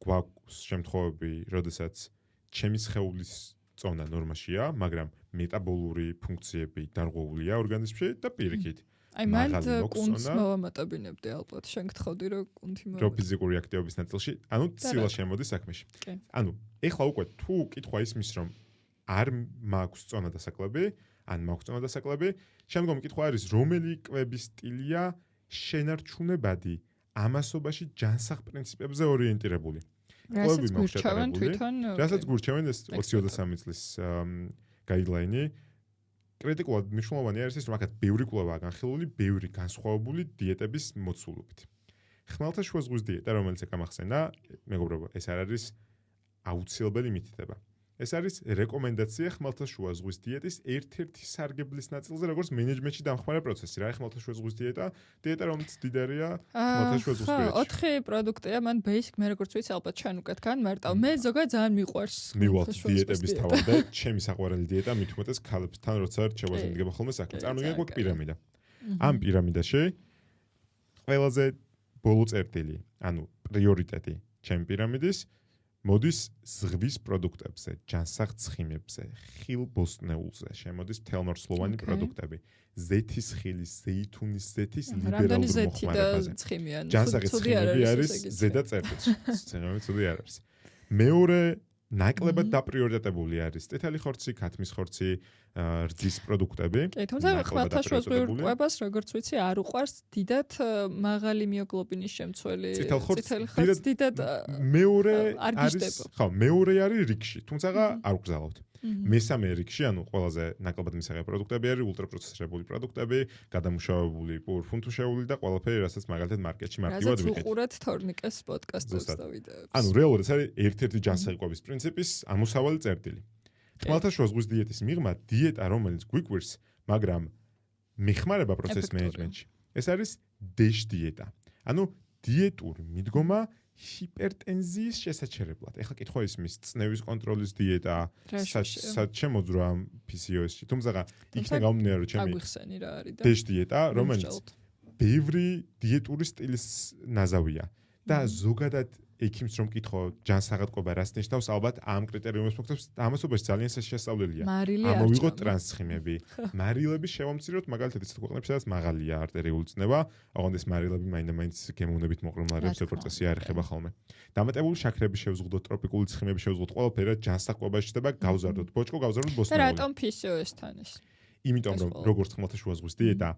Speaker 1: გვაქვს შემთხვევები, როდესაც ჩემი სხეულის წონა ნორმაშია, მაგრამ მეტაბოლური ფუნქციები დარღვეულია ორგანიზმში და პირიქით.
Speaker 2: აი მანდ კუნთს მოვამატებინებდი ალბათ, შენ გთხოვდი რომ კუნთი მოვამატებინებდი.
Speaker 1: რო ფიზიკური აქტივობის ნაწილში, ანუ ცილა შემოდის საქმეში. ანუ ეხლა უკვე თუ კითხვა ისმის, რომ არ მაქვს წონა დასაკლები, ან მაქვს წონა დასაკლები, შემდგომი კითხვა არის, რომელი კვების სტილია შენარჩუნებადი ამასობაში ჯანსაღ პრინციპებზე ორიენტირებული.
Speaker 2: რასაც გურჩევენ თვითონ,
Speaker 1: რასაც გურჩევენ ეს 2023 წლის გაიდლაინი. კრიტიკულად მნიშვნელოვანი არის ის, რომ აქაც ბევრი კვლევაა განხილული, ბევრი განსხვავებული დიეტების მოცულობით. ხმელთაშუა ზღვის დიეტა, რომელიც ეკამახსენა, მეგობრებო, ეს არ არის აუცილებელი მითითება. ეს არის რეკომენდაცია ხმელთაშუა ზღვის დიეტის ერთ-ერთი სარგებლის ნაწილზე, როგორც მენეჯმენტში დამხმარე პროცესი. რა ხმელთაშუა ზღვის დიეტა? დიეტა, რომელიც დიდარია ხმელთაშუა ზღვის დიეტაში.
Speaker 2: 4 პროდუქტია, მან basic მე როგორც ვიცი, ალბათ ჩვენ უკეთ განმარტავ. მე ზოგადად ძალიან მიყვარს.
Speaker 1: მივალთ დიეტების თავამდე, ჩემი საყვარელი დიეტა მით უმეტეს ქალებთან, როცა რჩევაზე მიდგება ხოლმე საქმე. წარმოიდგინე გვაქვს პირამიდა. ამ პირამიდაში ყველაზე ბოლო წერტილი, ანუ პრიორიტეტი ჩემი პირამიდის მოდის ზღვის პროდუქტებზე, ჯანსაღ ცხიმებზე, ხილ ბოსტნეულზე, შემოდის მთელმორცლოვანი პროდუქტები, ზეთის ხილის, ზეითუნის ზეთის ლიბერალურ მოხმარებაზე. ჯანსაღი ცხიმები არის ზედა წერტილში. ცხიმები ცუდი არ არის. მეორე ნაკლებად დაპრიორიტეტებული არის წითელი ხორცი, ქათმის ხორცი, რძის პროდუქტები.
Speaker 2: კი, თუმცა ხმელთაშუა ზღვის კვებას, როგორც ვიცი, არ უყვარს დიდად მაღალი მიოგლობინის შემცველი.
Speaker 1: წითელ ხორცს
Speaker 2: დიდად
Speaker 1: მეორე არის, ხო, მეორე არის რიგში, თუმცა არ ვგზავნოთ. მესამე რიგში, ანუ ყველაზე ნაკლებად მისაღები პროდუქტები არის ულტრაპროცესირებული პროდუქტები, გადამუშავებული პურფუნთუშეული და ყველაფერი, რასაც მაგალითად მარკეტში მარტივად ვიყიდით.
Speaker 2: რასაც უყურეთ თორნიკეს პოდკასტებს და ვიდეოებს.
Speaker 1: ანუ რეალურად ეს არის ერთ-ერთი ჯანსაღი კვების პრინციპის ამოსავალი წერტილი. ხმელთაშუა ზღვის დიეტის მიღმა დიეტა, რომელიც გვიკვირს, მაგრამ მეხმარება პროცეს მენეჯმენტში. ეს არის DASH დიეტა. ანუ დიეტური მიდგომა ჰიპერტენზიის შესაჩერებლად. ეხლა კითხვა ისმის, წნევის კონტროლის დიეტა, სად შემოძრა PCOS-ში. თუმცა იქნა გამომდინარე, რომ ჩემი
Speaker 2: აგვიხსენი რა არის და
Speaker 1: DASH დიეტა, რომელიც ბევრი დიეტური სტილის ნაზავია და ზოგადად ექიმს რომ კითხო ჯანსაღად კვება რას ნიშნავს, ალბათ ამ კრიტერიუმებს მოგწევს, ამასობაში ძალიან შესწავლილია. ამოვიღოთ ტრანსცხიმები, მარილები შევამციროთ, მაგალითად ისეთ ქვეყნებში, სადაც მაღალია არტერიული წნევა, ოღონდ ეს მარილები მაინდა-მაინც გემოვნებით მოყრომლარებს, როგორც წესი არ ეხება ხოლმე. დამატებული შაქრები შევზღუდოთ, ტროპიკული ცხიმები შევზღუდოთ, ყველაფერი ჯანსაღ კვებაში ხდება, გავზარდოთ ბოჭკო, გავზარდოთ ბოსტნეული.
Speaker 2: და რატომ PCOS-თან ის?
Speaker 1: იმიტომ რომ როგორც ხმელთაშუა ზღვის დიეტა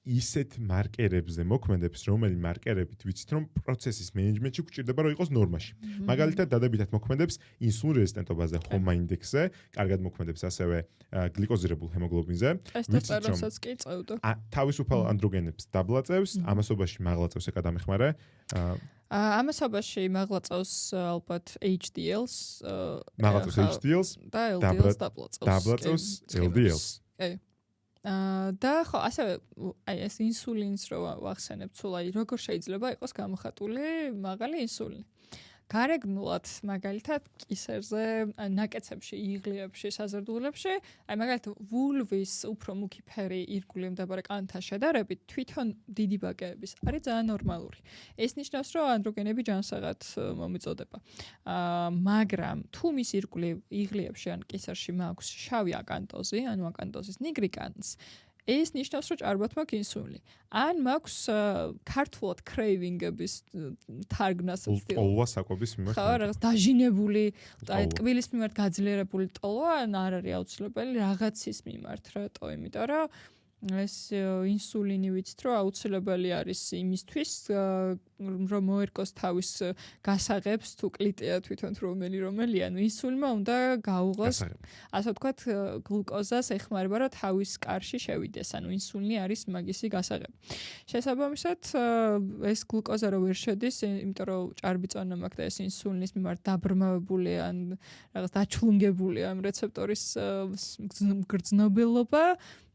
Speaker 1: ისეთ მარკერებზე მოქმედებს, რომელი მარკერებით ვიცით, რომ პროცესის მენეჯმენტში გვჭირდება, რომ იყოს ნორმაში. მაგალითად, დადებითად მოქმედებს ინსულინ რეზისტენტობაზე, HOMA ინდექსზე, კარგად მოქმედებს ასევე გლიკოზირებულ ჰემოგლობინზე.
Speaker 2: ტესტოსტერონსაც კი წევდა.
Speaker 1: თავისუფალ ანდროგენებს დაბლაწევს, ამასობაში მაღლა წევს ეკადამეხმარე.
Speaker 2: ამასობაში მაღლაწევს ალბათ HDL-ს,
Speaker 1: მაღლაწევს HDL-ს
Speaker 2: და LDL-ს
Speaker 1: დაბლაწევს LDL-ს.
Speaker 2: და ხო, ასევე აი ეს ინსულინს რო ვახსენებ, სულ როგორ შეიძლება იყოს გამოხატული მაღალი ინსულინი. გარეგნულად მაგალითად კისერზე, ნაკეცებში, იღლიებში, საზრდულებში, აი მაგალითად ვულვის უფრო მუქი ფერი ირგვლივ მდებარე კანთან შედარებით თვითონ დიდი ბაკეების არის ძალიან ნორმალური. ეს ნიშნავს, რომ ანდროგენები ჯანსაღად მომიწოდება. მაგრამ თუ მის ირგვლივ იღლიებში ან კისერში მაქვს შავი აკანტოზი, ანუ აკანტოზის ნიგრი კანს, ეს ნიშნავს, რომ ჭარბად მაქვს ინსულინი. ან მაქვს ქართულად კრეივინგების თარგმნასაც
Speaker 1: ცდილობ. ტოლვა საკვების მიმართ.
Speaker 2: ხო, რაღაც დაჟინებული, აი ტკბილის მიმართ გაძლიერებული ტოლვა, ან არ არის აუცილებელი რაღაცის მიმართ, რატო? იმიტომ რომ ეს ინსულინი ვიცით, რომ აუცილებელი არის იმისთვის, რომ მოერგოს თავის გასაღებს, თუ კლიტეა თვითონ რომელია, ანუ ინსულინმა უნდა გაუღოს, ასე ვთქვათ, გლუკოზას ეხმარება, რომ თავის კარში შევიდეს, ანუ ინსულინი არის მაგისი გასაღები. შესაბამისად, ეს გლუკოზა რო ვერ შედის, იმიტომ რომ ჭარბი წონა მაქვს და ეს ინსულინის მიმართ დაბრმავებული ან რაღაც დაჩლუნგებული ამ რეცეპტორის გრძნობილობა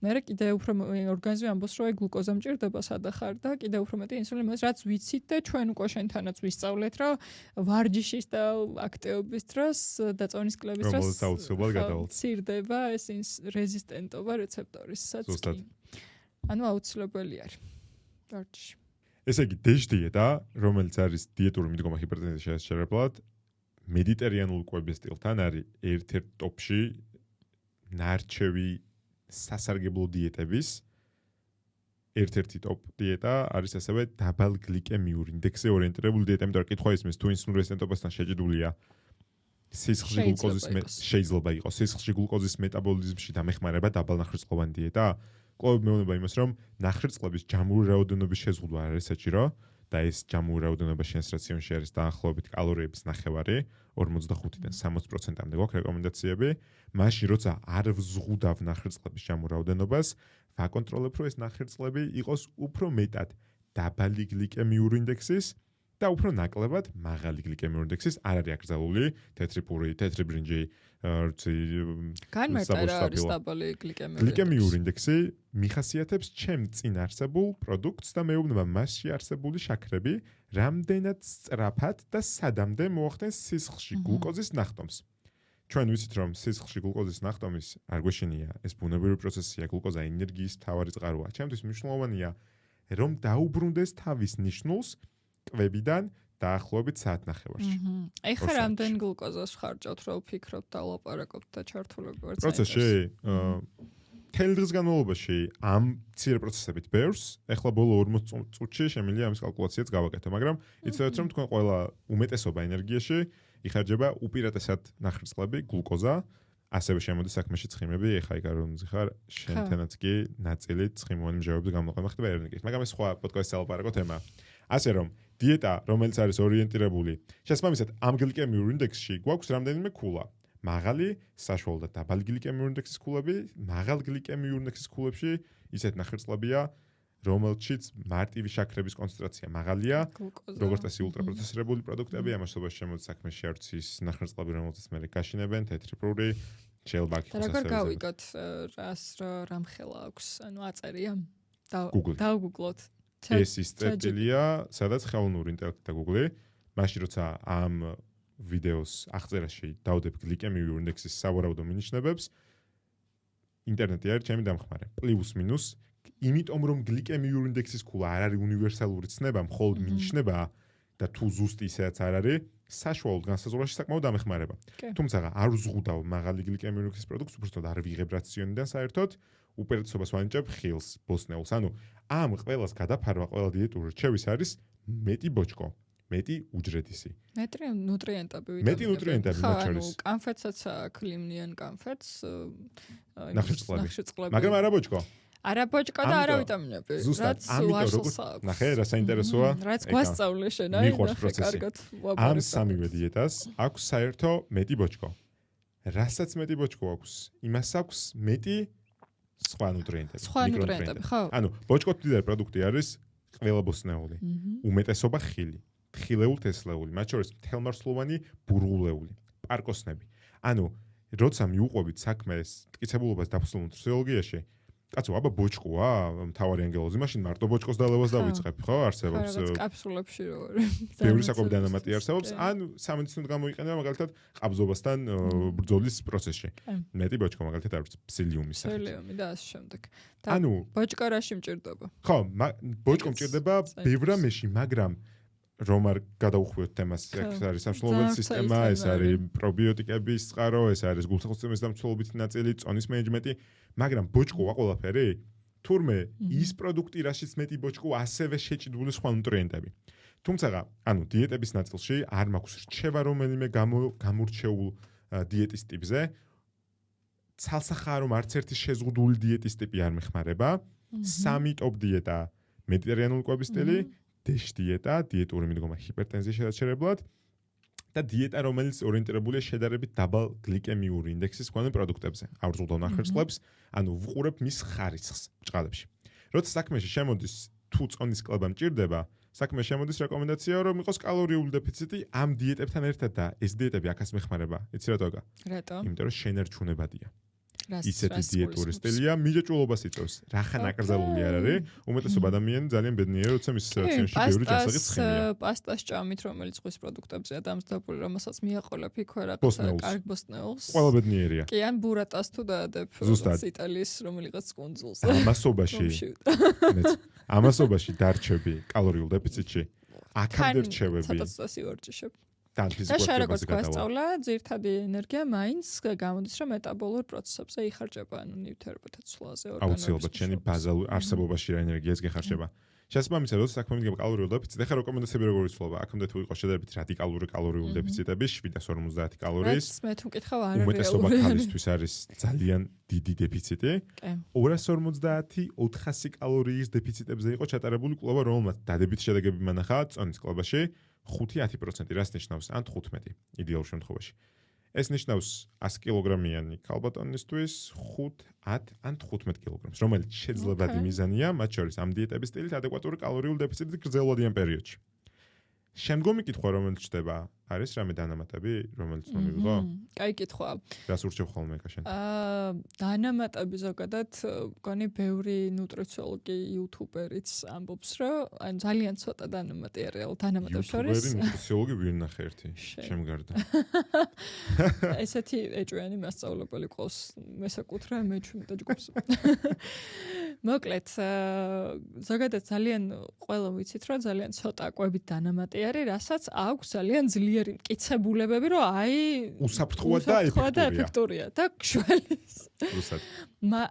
Speaker 2: მერე კიდე უფრო ორგანიზმი ამბობს, რომ გლუკოზა მჭირდება სადახარ და კიდე უფრო მეტი ინსულინი მას რაც ვიცით და ჩვენ უკვე შენთანაც ვისწავლეთ, რომ ვარჯიშის და აქტივობის დროს და წონის კლების დროს ცირდება ეს რეზისტენტობა რეცეპტორისაც კი. ანუ აუცილებელი არის ვარჯიში.
Speaker 1: ესე იგი DASH დიეტა, რომელიც არის დიეტური მიდგომა ჰიპერტენზიის შესაძლებლად, მედიტერიანულ კვების სტილთან არის ერთ-ერთ ტოპში ნარჩევი სასარგებლო დიეტების ერთ-ერთი ტოპ დიეტა არის ასევე დაბალ გლიკემიურ ინდექსზე ორიენტირებული დიეტა, იმიტომ რომ კითხვა ისმის თუ ინსულინ რეზისტენტობასთან შეჭიდულია სისხლში გლუკოზის შეიძლება იყოს სისხლში გლუკოზის მეტაბოლიზმში დამეხმარება დაბალ ნახრიწყლოვანი დიეტა. კვლავ მეუბნება იმას, რომ ნახრიწყლების ჯამური რაოდენობის შეზღუდვა არის საჭირო და ეს ჯამური რაოდენობა შენს რაციონში არის დაახლოებით კალორიების ნახევარი 45-დან 60%-მდე გვაქვს რეკომენდაციები. მაშინ როცა არ ვზღუდავ ნახრიწყლების ჯამურ რაოდენობას, ვაკონტროლებ, რომ ეს ნახრიწყლები იყოს უფრო მეტად დაბალი გლიკემიური ინდექსის და უფრო ნაკლებად მაღალი გლიკემიური ინდექსის. არ არის აკრძალული თეთრი პური, თეთრი ბრინჯი,
Speaker 2: განმარტება არის დაბალი
Speaker 1: გლიკემიური ინდექსი მიხასიათებს ჩემ წინ არსებულ პროდუქტს და მეუბნება მასში არსებული შაქრები რამდენად სწრაფად და სადამდე მოახდენს სისხლში გლუკოზის ნახტომს. ჩვენ ვიცით, რომ სისხლში გლუკოზის ნახტომის არ გვეშინია, ეს ბუნებრივი პროცესია, გლუკოზა ენერგიის მთავარი წყაროა. ჩემთვის მნიშვნელოვანია, რომ დაუბრუნდეს თავის ნიშნულს კვებიდან დაახლოებით საათნახევარში.
Speaker 2: ეხლა რამდენ გლუკოზას ხარჯავთ, რომ ვფიქრობთ და ლაპარაკობთ და ჩართულობ ვართ
Speaker 1: პროცესში? მთელი დღის განმავლობაში ამ მცირე პროცესებით ბევრს, ეხლა ბოლო 40 წუთში შემიძლია ამის კალკულაციაც გავაკეთო, მაგრამ იცოდეთ, რომ თქვენ ყველა უმეტესობა ენერგიაში იხარჯება უპირატესად ნახრიწყლები, გლუკოზა, ასევე შემოდის საქმეში ცხიმები, ეხლა იქ არ ვიმზიხარ, შენთანაც კი ნაწილი ცხიმოვანი მჟავების გამოყენება ხდება ეროვნიკით, მაგრამ ეს სხვა პოდკასტის ალაპარაკო თემაა. ასე რომ დიეტა, რომელიც არის ორიენტირებული, შესაბამისად ამ გლიკემიურ ინდექსში გვაქვს რამდენიმე ქულა. მაღალი, საშუალო და დაბალი გლიკემიურ ინდექსის ქულები, მაღალ გლიკემიურ ინდექსის ქულებში ისეთ ნახრიწყლებია, რომელშიც მარტივი შაქრების კონცენტრაცია მაღალია, როგორც წესი ულტრაპროცესირებული პროდუქტები, ამასობაში შემოდის საქმეში არცის ნახრიწყლები, რომელსაც მე გაშინებენ, თეთრი პური, შელბაკი
Speaker 2: და როგორ გავიგოთ რამ ხელა აქვს, ანუ აწერია? დავგუგლოთ.
Speaker 1: ეს ის წერტილია, სადაც ხელოვნური ინტელექტი და Google, მაშინ როცა ამ ვიდეოს აღწერაში დავდებ გლიკემიურ ინდექსის სავარაუდო მინიშნებებს, ინტერნეტი არის ჩემი დამხმარე. პლუს მინუს, იმიტომ რომ გლიკემიურ ინდექსის ქულა არ არის უნივერსალური ცნება, მხოლოდ მინიშნებაა და თუ ზუსტი ისედაც არ არის, საშუალოდ განსაზღვრავაში საკმაოდ დამეხმარება. თუმცა არ ვზღუდავ მაღალი გლიკემიური ინდექსის პროდუქტს, უბრალოდ არ ვიღებ რაციონიდან საერთოდ, უპირატესობას ვანიჭებ ხილს, ბოსნეულს. ანუ ამ ყველას გადაფარვა, ყველა დიეტური რჩევის არის მეტი ბოჭკო. მეტი უჯრედისი.
Speaker 2: მეტი ნუტრიენტები ვიტამინები.
Speaker 1: მეტი ნუტრიენტები მათ შორის.
Speaker 2: ანუ კანფეტსაც აქვს ლიმნიან კანფეტს,
Speaker 1: ნახრიწყლები. მაგრამ არა ბოჭკო.
Speaker 2: არა ბოჭკო და არა ვიტამინები.
Speaker 1: ზუსტად, ამიტომ როგორ ნახე, რა საინტერესოა?
Speaker 2: რაც გვასწავლე შენ, აი, ნახე, კარგად ვაბარებ.
Speaker 1: ამ სამივე დიეტას აქვს საერთო მეტი ბოჭკო. რასაც მეტი ბოჭკო აქვს, იმას აქვს მეტი სხვა ნუტრიენტები.
Speaker 2: სხვა ნუტრიენტები, ხო.
Speaker 1: ანუ ბოჭკოთ მდიდარი პროდუქტი არის ყველა ბოსნეული. უმეტესობა ხილი. ხილეულ თესლეული, მათ შორის მთელმარცვლოვანი ბურღულეული, პარკოსნები. ანუ როცა მიუყვებით საქმეს მტკიცებულობას დაფუძნებულ ნუტრიოლოგიაში, კაცო, აბა ბოჭკოა, მთავარი ანგელოზი, მაშინ მარტო ბოჭკოს დალევას დავიწყებ, ხო, არსებობს.
Speaker 2: რაღაც კაფსულებში რო
Speaker 1: ბევრი საკუთარი დანამატი არსებობს, ან სამედიცინოდ გამოიყენება მაგალითად ყაბზობასთან ბრძოლის პროცესში. მეტი ბოჭკო მაგალითად არის ფსილიუმის სახით.
Speaker 2: ფსილიუმი და ასე შემდეგ. და
Speaker 1: ანუ
Speaker 2: ბოჭკა რაში მჭირდება?
Speaker 1: ხო, ბოჭკო მჭირდება ბევრ რამეში, მაგრამ რომ არ გადაუხვიოთ თემას, ეს არის სამშობლოებრივი სისტემა, ეს არის პრობიოტიკების წყარო, ეს არის გულსახუს სისტემის დამცველობითი ნაწილი, წონის მენეჯმენტი, მაგრამ ბოჭკოა ყველაფერი. თურმე ის პროდუქტი, რაშიც მეტი ბოჭკო, ასევე შეჭიდული სხვა ნუტრიენტები. თუმცა, ანუ დიეტების ნაწილში არ მაქვს რჩევა რომელიმე გამორჩეულ დიეტის ტიპზე. ცალსახაა რომ არც ერთი შეზღუდული დიეტის ტიპი არ მეხმარება. 3 ტოპ დიეტა მედიტერიანული კვების სტილი, დეშ დიეტა, დიეტური მიდგომა ჰიპერტენზიის შესაჩერებლად და დიეტა, რომელიც ორიენტირებულია შედარებით დაბალ გლიკემიური ინდექსის მქონე პროდუქტებზე. აურძულდო ნახევარწლებს, ანუ ვუყურებ მის ხარისხს ბჭყალებში. როცა საქმეში შემოდის თუ წონის კლება მჭირდება, საქმეში შემოდის რეკომენდაცია, რომ იყოს კალორიული დეფიციტი ამ დიეტებთან ერთად და ეს დიეტები აქაც მეხმარება. იცი რატოა?
Speaker 2: რატო?
Speaker 1: იმიტომ რომ შენერჩუნებადია. ისეთი დიეტური სტილია მიჯაჭულობას იწვევს. რახან აკრძალული არ არის, უმეტესობა ადამიანი ძალიან ბედნიერია, როცა მის რაციონში ბევრი ჯანსაღი ცხიმია.
Speaker 2: პასტას ჭამით, რომელიც ზღვის პროდუქტებზეა დამზადებული, რომელსაც მიაყოლებ იქ რაღაცა კარგ ბოსტნეულს.
Speaker 1: ყველა ბედნიერია.
Speaker 2: კი, ან ბურატას თუ დაადებ იტალიის რომელიღაც კუნძულზე.
Speaker 1: ამასობაში დარჩები კალორიულ დეფიციტში. აქამდე რჩევები.
Speaker 2: ცოტა სიორჭიშებ.
Speaker 1: და
Speaker 2: შარაკოს გვასწავლა, ძირთადი ენერგია მაინც გამოდის, რომ მეტაბოლურ პროცესებზე იხარჯება, ანუ ნივთიერებათა ცვლაზე, ორგანიზმის.
Speaker 1: აუცილებლად შენი ბაზალურ არსებობაში რა ენერგიაც გეხარჯება. შესაბამისად, როცა საქმე მიდგება კალორიულ დეფიციტზე, ხა რეკომენდაციები როგორ იცვლება? აქამდე თუ იყო შედარებით რადიკალური კალორიული დეფიციტები, 750 კალორიის.
Speaker 2: მე თუ მკითხავ არ არის.
Speaker 1: უმეტესობა ქალისთვის არის ძალიან დიდი დეფიციტი. 250 400 კალორიის დეფიციტებზე იყო ჩატარებული კვლევა, რომელმაც დადებითი შედეგები მანახა წონის კლებაში. 5-10%, რას ნიშნავს? ან 15 იდეალურ შემთხვევაში. ეს ნიშნავს 100 კილოგრამიანი ქალბატონისთვის 5-10 ან 15 კილოგრამს, რომელიც შეძლებადი მიზანია, მათ შორის ამ დიეტების სტილით ადეკვატური კალორიული დეფიციტით გრძელვადიან პერიოდში. შემდგომი კითხვა, რომელიც ჩდება, არის რამე დანამატები, რომელიც მომივიღო?
Speaker 2: კაი კითხვა.
Speaker 1: რას ურჩევ ხოლმე კაშენ?
Speaker 2: დანამატები ზოგადად, მგონი ბევრი ნუტრიციოლოგი, იუთუბერიც ამბობს, რომ ან ძალიან ცოტა დანამატი არის რეალ დანამატებს შორის.
Speaker 1: იუთუბერი ნუტრიციოლოგი ვერ ნახე ერთი, შემგარდა.
Speaker 2: ესეთი ეჭვიანი მასწავლებელი ყავს მესაკუთრე მე-17 ჯგუფს. მოკლედ, ზოგადად ძალიან ყველა ვიცით, რომ ძალიან ცოტა კვებით დანამატი არის, რასაც აქვს ძალიან ძლიერი მტკიცებულებები, რომ აი
Speaker 1: უსაფრთხოა და
Speaker 2: ეფექტურია და გშველის.
Speaker 1: რუსად.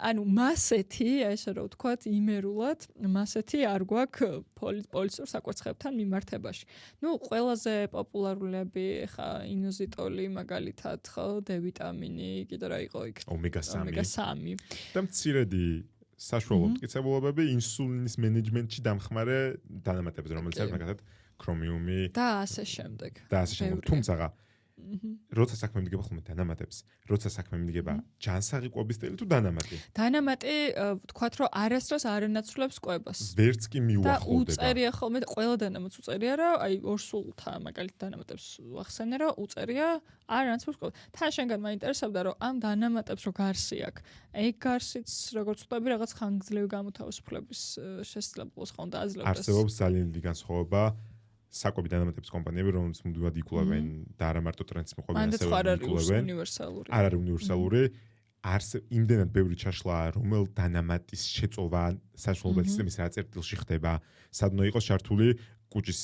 Speaker 2: ანუ მასეთი, ესე რომ ვთქვათ, იმერულად, მასეთი არ გვაქვს პოლიცურ საკვერცხებთან მიმართებაში. ნუ ყველაზე პოპულარულები ხა ინოზიტოლი, მაგალითად, ხო, D ვიტამინი, კიდე რა იყო იქ? ომეგა-3.
Speaker 1: და მცირედი საშუალო მტკიცებულებები ინსულინის მენეჯმენტში დამხმარე დანამატებზე, რომელიც არის მაგალითად ქრომიუმი
Speaker 2: და ასე შემდეგ.
Speaker 1: თუმცა როცა საქმე მიდგება ხოლმე დანამატებს, როცა საქმე მიდგება ჯანსაღი კვების სტილი თუ დანამატი.
Speaker 2: დანამატი ვთქვათ, რომ არასდროს არ ენაცვლებს კვებას.
Speaker 1: ვერც კი მიუახლოვდება.
Speaker 2: და უწერია ხოლმე, ყველა დანამატს უწერია, რომ აი ორსულთა მაგალითად დანამატებს ვახსენე, რომ უწერია არ ენაცვლებს კვებას. თან შენგან მაინტერესებდა, რომ ამ დანამატებს რო გარსი აქვს. ეგ გარსიც როგორც ვთქვი, რაღაც ხანგრძლივი გამოთავისუფლების შესაძლებლობას ხომ დააძლევს.
Speaker 1: არსებობს ძალიან დიდი განსხვავება. საკვები დანამატების კომპანიები, რომელთაც მუდმივად იკვლევენ და არა მარტო ტრენდს მიყვებიან, ასევე იკვლევენ. არ არის უნივერსალური. იმდენად ბევრი ჩაშლაა, რომელ დანამატის შეწოვა საშუალო სისტემის რა წერტილში ხდება, სად უნდა იყოს ჩართული კუჭის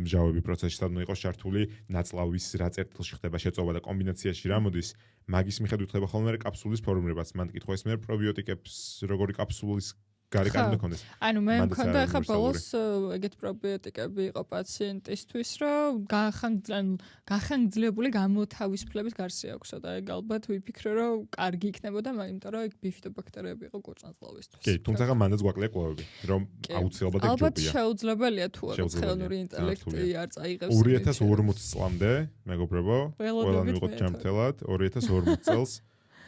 Speaker 1: მჟავები პროცესში, სად უნდა იყოს ჩართული ნაწლავის რა წერტილში ხდება შეწოვა და კომბინაციაში რა მოდის, მაგის მიხედვით ხდება ხოლმე კაფსულის ფორმირებაც. მან კითხვა ის მე პრობიოტიკებს როგორი კაფსულის გარი კარგი მქონდეს.
Speaker 2: ანუ მე მქონდა ახლა ბოლოს ეგეთ პრობიოტიკები იყო პაციენტისთვის, რომ გახანგრძლივებული გამოთავისუფლების გარსი აქვსო და ეგ ალბათ ვიფიქრე, რომ კარგი იქნებოდა, იმიტომ რომ ეგ ბიფიდობაქტერიები იყო კურჭანწლავისთვის.
Speaker 1: კი, თუმცა მანდაც გვაკლია კვებები, რომ აუცილებლად ეგ ჯობია.
Speaker 2: ალბათ შეუძლებელია თუ არა ხელოვნური ინტელექტი არ წაიღებს.
Speaker 1: 2040 წლამდე, მეგობრებო, ყველა მივიღოთ ჯანმრთელად 2040 წელს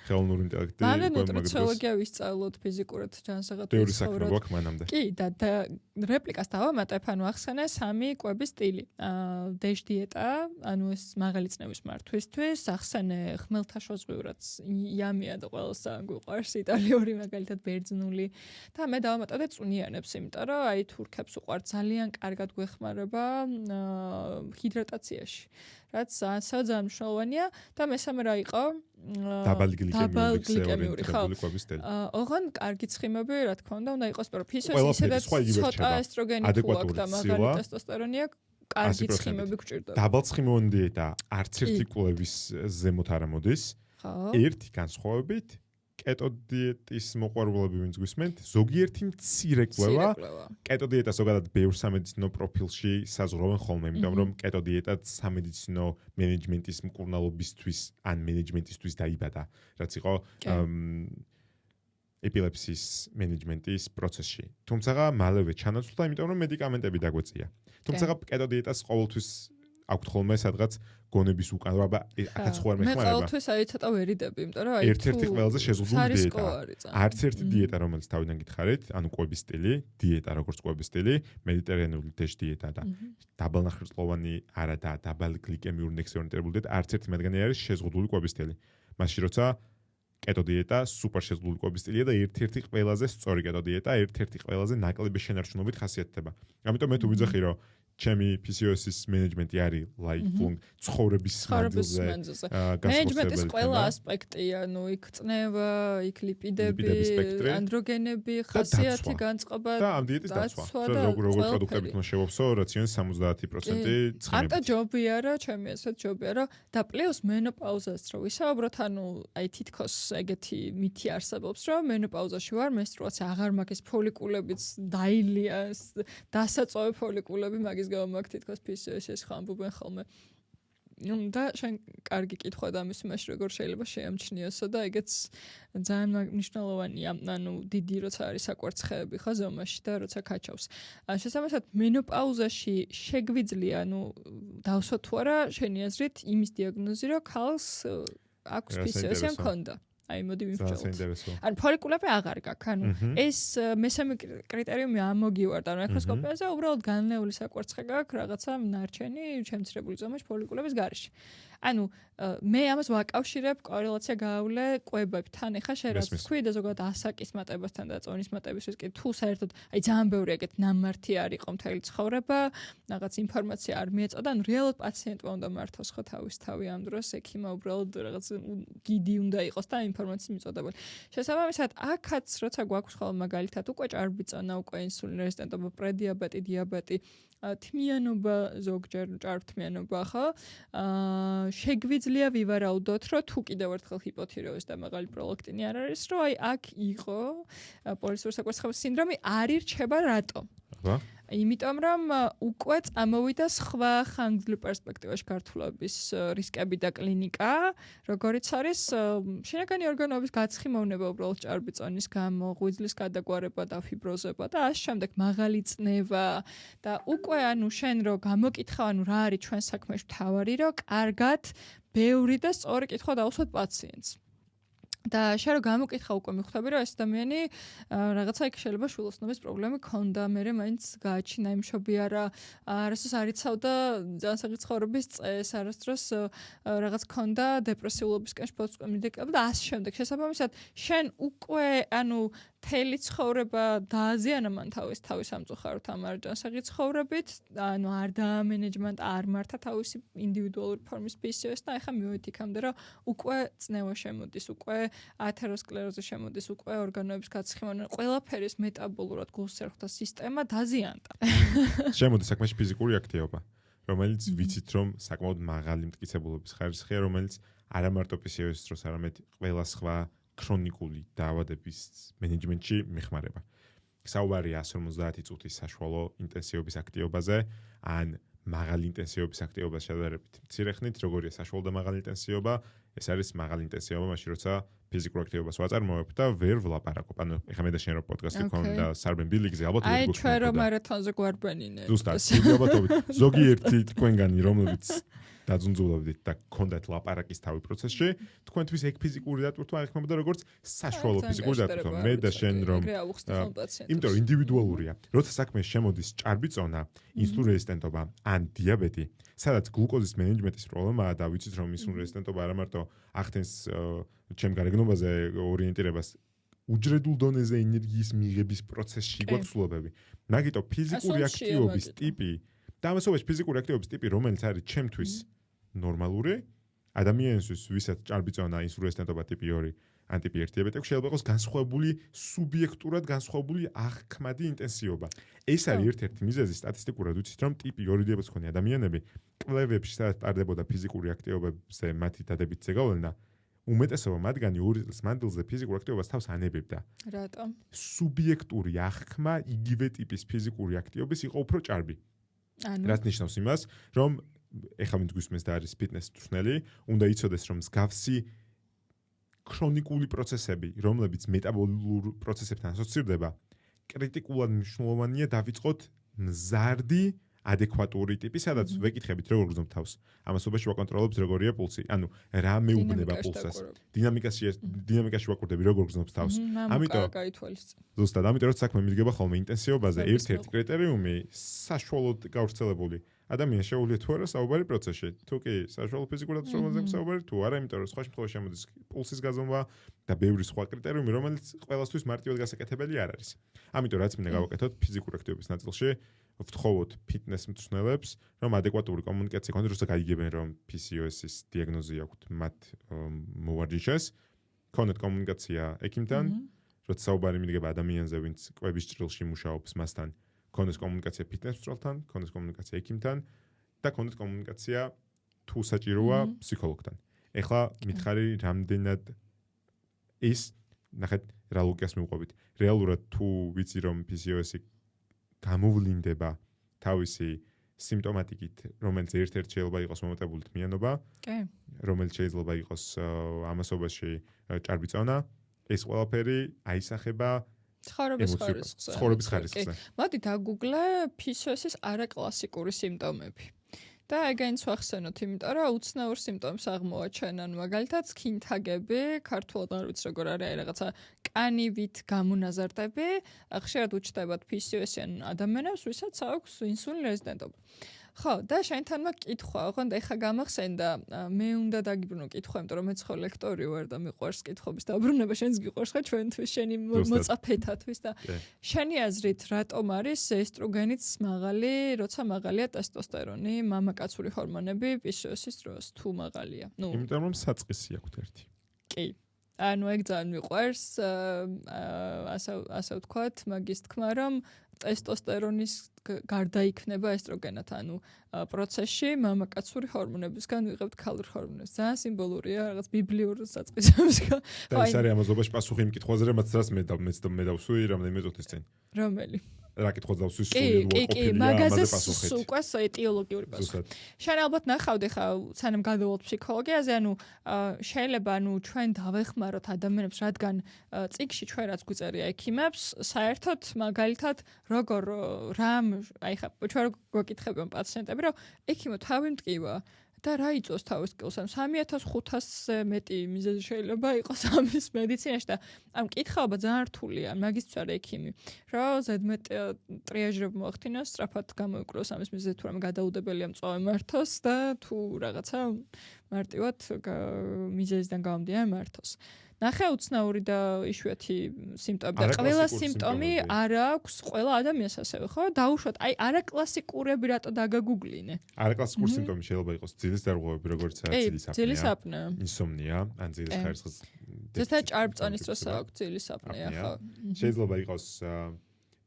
Speaker 1: ხელოვნური ინტელექტი
Speaker 2: მანე ნუტრიციოლოგია ვისწავლოთ ფიზიკურად ჯანსაღად
Speaker 1: თეორიის საქმე გვაქვს მანამდე.
Speaker 2: კი და რეპლიკას დავამატებ, ანუ ახსენე 3 კვების სტილი. დეშ დიეტა, ანუ ეს მაღალი წნევის მართვისთვის, ახსენე ხმელთაშუაზღვიურად იამია და ყველას გვიყვარს იტალიური მაგალითად ბერძნული და მე დავამატებდი წვნიანებს, იმიტომ რომ აი თურქებს უყვართ ძალიან კარგად გვეხმარება ჰიდრატაციაში. რაც ძალიან მნიშვნელოვანია და მესამე რა იყო?
Speaker 1: დაბალი გლიკემიური
Speaker 2: კვების სტილი. ოღონდ კარგი ცხიმები, რა თქმა უნდა იყოს, მაგრამ ფიზიოლოგიურად ისედაც ცოტა ესტროგენი თუ აქვს და მაგარი ტესტოსტერონი აქვს, კარგი ცხიმები გვჭირდება.
Speaker 1: დაბალცხიმოვანი დიეტა არც ერთი კვლევის ზემოთ არ მოდის. ერთი განსხვავებით კეტო დიეტის მოყვარულები ვინც გვისმენთ, ზოგიერთი მცირე კვლევა კეტო დიეტა ზოგადად ბევრ სამედიცინო პროფილში საზღვრავენ ხოლმე, იმიტომ რომ კეტო დიეტა სამედიცინო მენეჯმენტის მკურნალობისთვის ან მენეჯმენტისთვის დაიბადა, რაც იყო ეპილეფსიის მენეჯმენტის პროცესში. თუმცა მალევე ჩანაცვლა, იმიტომ რომ მედიკამენტები დაგვეწია. თუმცა კეტო დიეტას ყოველთვის აქვთ ხოლმე სადღაც გონების უკან, აბა აქაც ხო არ მეხმარება.
Speaker 2: მე ყოველთვის აი ცოტა ვერიდები, იმიტომ რომ აი
Speaker 1: ერთ-ერთი ყველაზე შეზღუდული დიეტა. არც ერთი დიეტა, რომელიც თავიდან გითხარით, ანუ კვების სტილი, დიეტა როგორც კვების სტილი, მედიტერანული დეშ დიეტა და დაბალნახშირწყლოვანი არა და დაბალი გლიკემიური ინდექსი ორიენტირებული დიეტა, არც ერთი მათგანი არის შეზღუდული კვების სტილი. მაშინ როცა კეტო დიეტა სუპერ შეზღუდული კვების სტილია და ერთ-ერთი ყველაზე სწორი კეტო დიეტა, ერთ-ერთი ყველაზე ნაკლები შენარჩუნებით ხასიათდება. ამიტომ მე თუ ვიძახი რომ ჩემი PCOS-ის მენეჯმენტი არის lifelong ცხოვრების მანძილზე.
Speaker 2: მენეჯმენტის ყველა ასპექტი, ანუ იქ წნევა, იქ ლიპიდები, ანდროგენები, ხასიათი განწყობა
Speaker 1: და ამ დიეტის დაცვა. როგორ პროდუქტებით მოშევავსო რაციონის 70% ცხიმებით.
Speaker 2: ამიტომ ჯობია რა, ჩემი ასეთ ჯობია რა და პლუს მენოპაუზას რო ვისაუბროთ, ანუ აი თითქოს ეგეთი მითი არსებობს, რომ მენოპაუზაში ვარ, მენსტრუაცია აღარ მაქვს, ფოლიკულებიც დაილია, დასაწოვე ფოლიკულები მაგის გამაქვს თითქოს PCOS-ის ხამბობენ ხოლმე. და შენ კარგი კითხვა და ამის იმაში როგორ შეიძლება შეამჩნიოსო და ეგეც ძალიან მნიშვნელოვანია. ანუ დიდი როცა არის საკვერცხეები ხო ზომაში და როცა კაჩავს. შესაბამისად მენოპაუზაში შეგვიძლია, ანუ დავსვა თუ არა შენი აზრით იმის დიაგნოზი, რომ ქალს აქვს PCOS-ი ან ქონდა. აი მოდი ვიმსჯელოთ. ანუ ფოლიკულები აღარ გაქვს. ანუ ეს მესამე კრიტერიუმი ამოგივარდა, რომ ეკროსკოპიაზე უბრალოდ განლეული საკვერცხე გაქვს, რაღაცა ნარჩენი შემცირებული ზომაში ფოლიკულების გარეშე. ანუ მე ამას ვაკავშირებ კორელაცია გაავლე კვებებთან. ეხა შენ რაც თქვი და ზოგადად ასაკის მატებასთან და წონის მატების რისკი თუ საერთოდ აი ძალიან ბევრი ეგეთ ნამართი არ იყო მთელი ცხოვრება, რაღაც ინფორმაცია არ მიეწოდა, ანუ რეალურად პაციენტმა უნდა მართოს ხო თავის თავი ამ დროს ექიმა უბრალოდ რაღაც გიდი უნდა იყოს და ინფორმაციის მიწოდებული. შესაბამისად, აქაც როცა გვაქვს ხოლმე მაგალითად უკვე ჭარბიწონა, უკვე ინსულინ რეზისტენტობა, პრედიაბეტი, დიაბეტი, თმიანობა, ზოგჯერ ჭარბთმიანობა ხო? შეგვიძლია ვივარაუდოთ, რომ თუ კიდევ ერთხელ ჰიპოთირეოზი და მაღალი პროლაქტინი არ არის, რომ აი აქ იყო პოლიცისტური საკვერცხების სინდრომი, არ ირჩება რატომ? იმიტომ რომ უკვე წამოვიდა სხვა ხანგრძლივ პერსპექტივაში გართულების რისკები და კლინიკა, როგორიც არის შინაგანი ორგანოების გაცხიმოვნება უბრალოდ ჭარბიწონის გამო, ღვიძლის გადაგვარება და ფიბროზება და ამ შემდეგ მაღალი წნევა და უკვე ანუ შენ რო გამოკითხავ, ანუ რა არის ჩვენ საქმეში მთავარი, რომ კარგად ბევრი და სწორი კითხვა დავუსვათ პაციენტს. და შენ რო გამოკითხა უკვე მიხვდები რომ ეს ადამიანი რაღაცა იქ შეიძლება შვილოსნობის პრობლემა ქონდა, მე მაინც გააჩინა იმ შობი არა, არასდროს არ იცავდა ძალიან საკუთარი ცხოვრების წესს, არასდროს რაღაც ქონდა დეპრესიულობისკენ შფოთვისკენ მიდეკება და ასე შემდეგ. შესაბამისად, შენ უკვე ანუ მთელი ცხოვრება დააზიანა მან თავის სამწუხაროდ ამ არჯანსაღი ცხოვრებით, ანუ არ დაამენეჯმენტ, არ მართა თავისი ინდივიდუალური ფორმის PCOS და ეხლა მივედით იქამდე, რომ უკვე წნევა შემოდის, უკვე ათეროსკლეროზი შემოდის, უკვე ორგანოების გაცხიმოვნება, ყველაფერის მეტაბოლურად გულსერხთა სისტემა დაზიანდა.
Speaker 1: შემოდის საქმეში ფიზიკური აქტივობა, რომელიც ვიცით რომ საკმაოდ მაღალი მტკიცებულობის ხარისხია, რომელიც არა მარტო PCOS-ის დროს, არამედ ყველა სხვა ქრონიკული დაავადების მენეჯმენტში მეხმარება. საუბარია 150 წუთის საშუალო ინტენსივობის აქტივობაზე, ან მაღალი ინტენსივობის აქტივობას შედარებით მცირე ხნით, როგორია საშუალო და მაღალი ინტენსივობა, ეს არის მაღალი ინტენსივობა, მაშინ როცა ფიზიკურ აქტივობას ვაწარმოებ და ვერ ვლაპარაკობ. ანუ ეხლა მე და შენ რო პოდკასტი გქონდა და სარბენ ბილიგზე ალბათ ვერ გქონდა.
Speaker 2: აი ჩვენ რო მარათონზე გვარბენინე.
Speaker 1: ზუსტად, ალბათობით. ზოგიერთი თქვენგანი, რომლებიც დაძუნძულობდით და გქონდათ ლაპარაკის თავი პროცესში, თქვენთვის ეგ ფიზიკური დატვირთვა აღიქმებოდა როგორც საშუალო ფიზიკური დატვირთვა. მე და შენ რომ იმიტომ რომ ინდივიდუალურია. როცა საქმე შემოდის ჭარბი წონა, ინსულინ რეზისტენტობა ან დიაბეტი, სადაც გლუკოზის მენეჯმენტის პრობლემაა და ვიცით რომ ინსულინ რეზისტენტობა არა მარტო ახდენს ჩემ გარეგნობაზე ორიენტირებას უჯრედულ დონეზე ენერგიის მიღების პროცესში გვაქვს სულობები. მაგიტო ფიზიკური აქტივობის ტიპი და ამასობაში ფიზიკური აქტივობის ტიპი, რომელიც არის ჩემთვის ნორმალური, ადამიანისთვის, ვისაც ჭარბი წონა, ინსულინ რეზისტენტობა ტიპი 2, ან ტიპი 1 დიაბეტი აქვს, შეიძლება იყოს განსხვავებული სუბიექტურად განსხვავებული აღქმადი ინტენსივობა. ეს არის ერთ-ერთი მიზეზი სტატისტიკურად ვიცით, რომ ტიპი 2 დიაბეტს მქონე ადამიანები კვლევებში სადაც ტარდებოდა ფიზიკური აქტივობებზე მათი დადებით ზეგავლენა, უმეტესობა მათგანი 2 წლის მანძილზე ფიზიკურ აქტივობას თავს ანებებდა.
Speaker 2: რატომ?
Speaker 1: სუბიექტური აღქმა იგივე ტიპის ფიზიკური აქტივობის იყო უფრო ჭარბი. რაც ნიშნავს იმას, რომ ეხლა ვინც გვისმენს და არის ფიტნეს მწვრთნელი, უნდა იცოდეს, რომ მსგავსი ქრონიკული პროცესები, რომლებიც მეტაბოლურ პროცესებთან ასოცირდება, კრიტიკულად მნიშვნელოვანია დავიწყოთ მზარდი ადეკვატური ტიპი, სადაც ვეკითხებით როგორ გრძნობ თავს. ამასობაში ვაკონტროლობთ როგორია პულსი. ანუ რა მეუბნება პულსას. დინამიკაში ვაკურდები როგორ გრძნობს თავს.
Speaker 2: ამიტომ გაითვალისწინე.
Speaker 1: ზუსტად, ამიტომ რომ საქმე მიდგება ხოლმე ინტენსივობაზე, ერთ-ერთი კრიტერიუმი საშუალოდ გავრცელებული. ადამიანს შეუძლია თუ არა საუბარი პროცესში. თუ კი საშუალო ფიზიკურ დაწესებულებზე საუბარი, თუ არა, იმიტომ რომ სხვა შემთხვევაში შემოდის პულსის გაზომვა და ბევრი სხვა კრიტერიუმი, რომელიც ყველასთვის მარტივად გასაკეთებელი არ არის. ამიტომ რაც მინდა გავაკეთოთ ფიზიკური აქტივობის ნაწილში, ვთხოვოთ ფიტნეს მწვრთნელებს, რომ ადეკვატური კომუნიკაცია ქონდეს, როცა გაიგებენ, რომ PCOS-ის დიაგნოზი აქვთ, მათ მოვარჯიშეს, ქონდეთ კომუნიკაცია ექიმთან, როცა საუბარი მიდგება ადამიანზე, ვინც კვების ჭრილში მუშაობს მასთან, ქონდეს კომუნიკაცია ფიტნეს მწვრთნელთან, ქონდეს კომუნიკაცია ექიმთან და ქონდეს კომუნიკაცია თუ საჭიროა ფსიქოლოგთან. ეხლა მითხარი რამდენად ის ნახეთ რა ლოგიკას მივყვებით. რეალურად თუ ვიცი რომ PCOS-ი გამოვლინდება თავისი სიმპტომატიკით, რომელიც ერთ-ერთ შეიძლება იყოს მომატებული თმიანობა, რომელიც შეიძლება იყოს ამასობაში ჭარბი წონა, ეს ყველაფერი აისახება ცხოვრების ხარისხზე.
Speaker 2: მოდი დაგუგლე PCOS-ის არაკლასიკური სიმპტომები. და ეგაინც ვახსენოთ, იმიტომ რომ უცნაურ სიმპტომებს აღმოაჩენენ, მაგალითად, სქინთაგები, ქართულად არ ვიცი როგორ არის, რაღაცა კანივით გამონაზრდები, ხშირად უჩნდებათ PCOS-იან ადამიანებს, ვისაც აქვს ინსულინ რეზისტენტობა. ხო, და შენთან მაკითხვა, ოღონდ ეხა გამახსენდა, მე უნდა დაგიბრუნო კითხვა, იმიტომ რომ მეც ხო ლექტორი ვარ და მიყვარს კითხობის დაბრუნება, შენს გიყვარს ხა ჩვენთვის, შენი მოწაფეთათვის და შენი აზრით, რატომ არის ესტროგენიც მაღალი, როცა მაღალია ტესტოსტერონი, მამაკაცური ჰორმონები PCOS-ის დროს თუ მაღალია?
Speaker 1: იმიტომ რომ საწყისი აქვს ერთი.
Speaker 2: კი. ანუ ეგ ძალიან მიყვარს, ასე ვთქვათ, მაგის თქმა, რომ ტესტოსტერონის გარდა იქნება ესტროგენად, ანუ პროცესში მამაკაცური ჰორმონებისგან ვიღებთ ქალური ჰორმონებს. ძალიან სიმბოლურია, რაღაც ბიბლიურ საწყისებისგან.
Speaker 1: და ეს არის ამაზობაში პასუხი იმ კითხვაზე, რაც მე დავსვი, რამდენიმე წუთის წინ.
Speaker 2: რომელი?
Speaker 1: რა კითხვა დავსვი სულ უარყოფილია ამაზე პასუხით.
Speaker 2: კი, უკას ეტიოლოგიური პასუხი. შენ ალბათ ნახავდი ხა, სანამ გადავალთ ფსიქოლოგიაზე, ანუ შეიძლება ანუ ჩვენ დავეხმაროთ ადამიანებს, რადგან წიგში ჩვენ რაც გვწერია ექიმებს, საერთოდ მაგალითად როგორ რამ, აი ხა ჩვენ გვაკითხებენ პაციენტები, რომ ექიმო თავი მტკივა და რა იწვევს თავის კილს? 3500-ზე მეტი მიზეზი შეიძლება იყოს ამის მედიცინაში და ამ კითხაობა ძალიან რთულია, მაგისთვის არის ექიმი. რომ ზედმეტ ტრიაჟები მოახდინოს, სწრაფად გამოიკვლოს ამის მიზეზი თუ რამე გადაუდებელია მწვავე მართოს და თუ რაღაცა მარტივად მიზეზიდან გამომდინარე მართოს. ნახე უცნაური და იშვიათი სიმპტომები და ყველა სიმპტომი არ აქვს ყველა ადამიანს ასევე, ხო? დაუშვათ, აი არაკლასიკურები რატო დაგაგუგლინე?
Speaker 1: არაკლასიკური სიმპტომი შეიძლება იყოს ძილის დარღვევები, როგორც
Speaker 2: ძილის აპნეა,
Speaker 1: ინსომნია, ან ძილის ხარისხის.
Speaker 2: ზუსტად ჭარბწონის დროს აქვს ძილის აპნეა, ხო?
Speaker 1: შეიძლება იყოს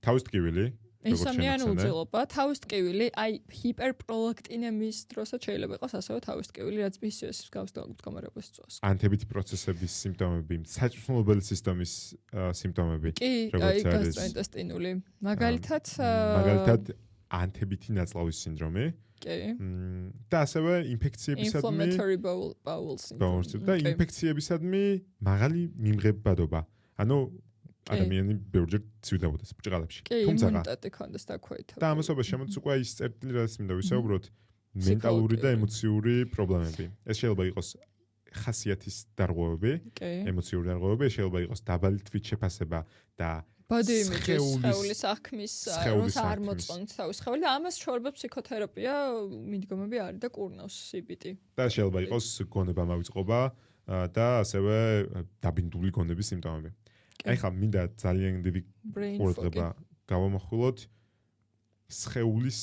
Speaker 1: თავის ტკივილი,
Speaker 2: ინსომნია უძილობა, თავის ტკივილი, აი ჰიპერპროლაქტინემიის დროსაც შეიძლება იყოს ასევე თავის ტკივილი, რაც PCOS-ის მდგომარეობას იწვევს.
Speaker 1: ანთებითი პროცესების სიმპტომები, საჭმელობელი სისტემის სიმპტომები,
Speaker 2: როგორც არის გასტროინტესტინული. მაგალითად
Speaker 1: ანთებითი ნაწლავის სინდრომი.
Speaker 2: კი.
Speaker 1: და ასევე ინფექციებისადმი
Speaker 2: inflammatory bowel syndrome.
Speaker 1: და ინფექციებისადმი მაღალი მიმღებადობა. ანუ ადამიანი ბევრჯერ ცივდებოდეს ბრჭყალებში.
Speaker 2: თუმცა იმუნიტეტი ქონდეს დაქვეითებული.
Speaker 1: და ამასობაში შემოდის უკვე ის წერტილი, რაც მინდა ვისაუბროთ, მენტალური და ემოციური პრობლემები. ეს შეიძლება იყოს ხასიათის დარღვევები, ემოციური დარღვევები, შეიძლება იყოს დაბალი თვით შეფასება და
Speaker 2: body image-ის სხეულის აღქმის როს არ მოწონთ თავის სხეული და ამას შორება ფსიქოთერაპია მიდგომები არის და კურნავს CBT.
Speaker 1: და შეიძლება იყოს გონება მავიწყობა და ასევე დაბინდული გონების სიმპტომები. აი ხა მინდა ძალიან დიდი ყურადღება გავამახვილოთ სხეულის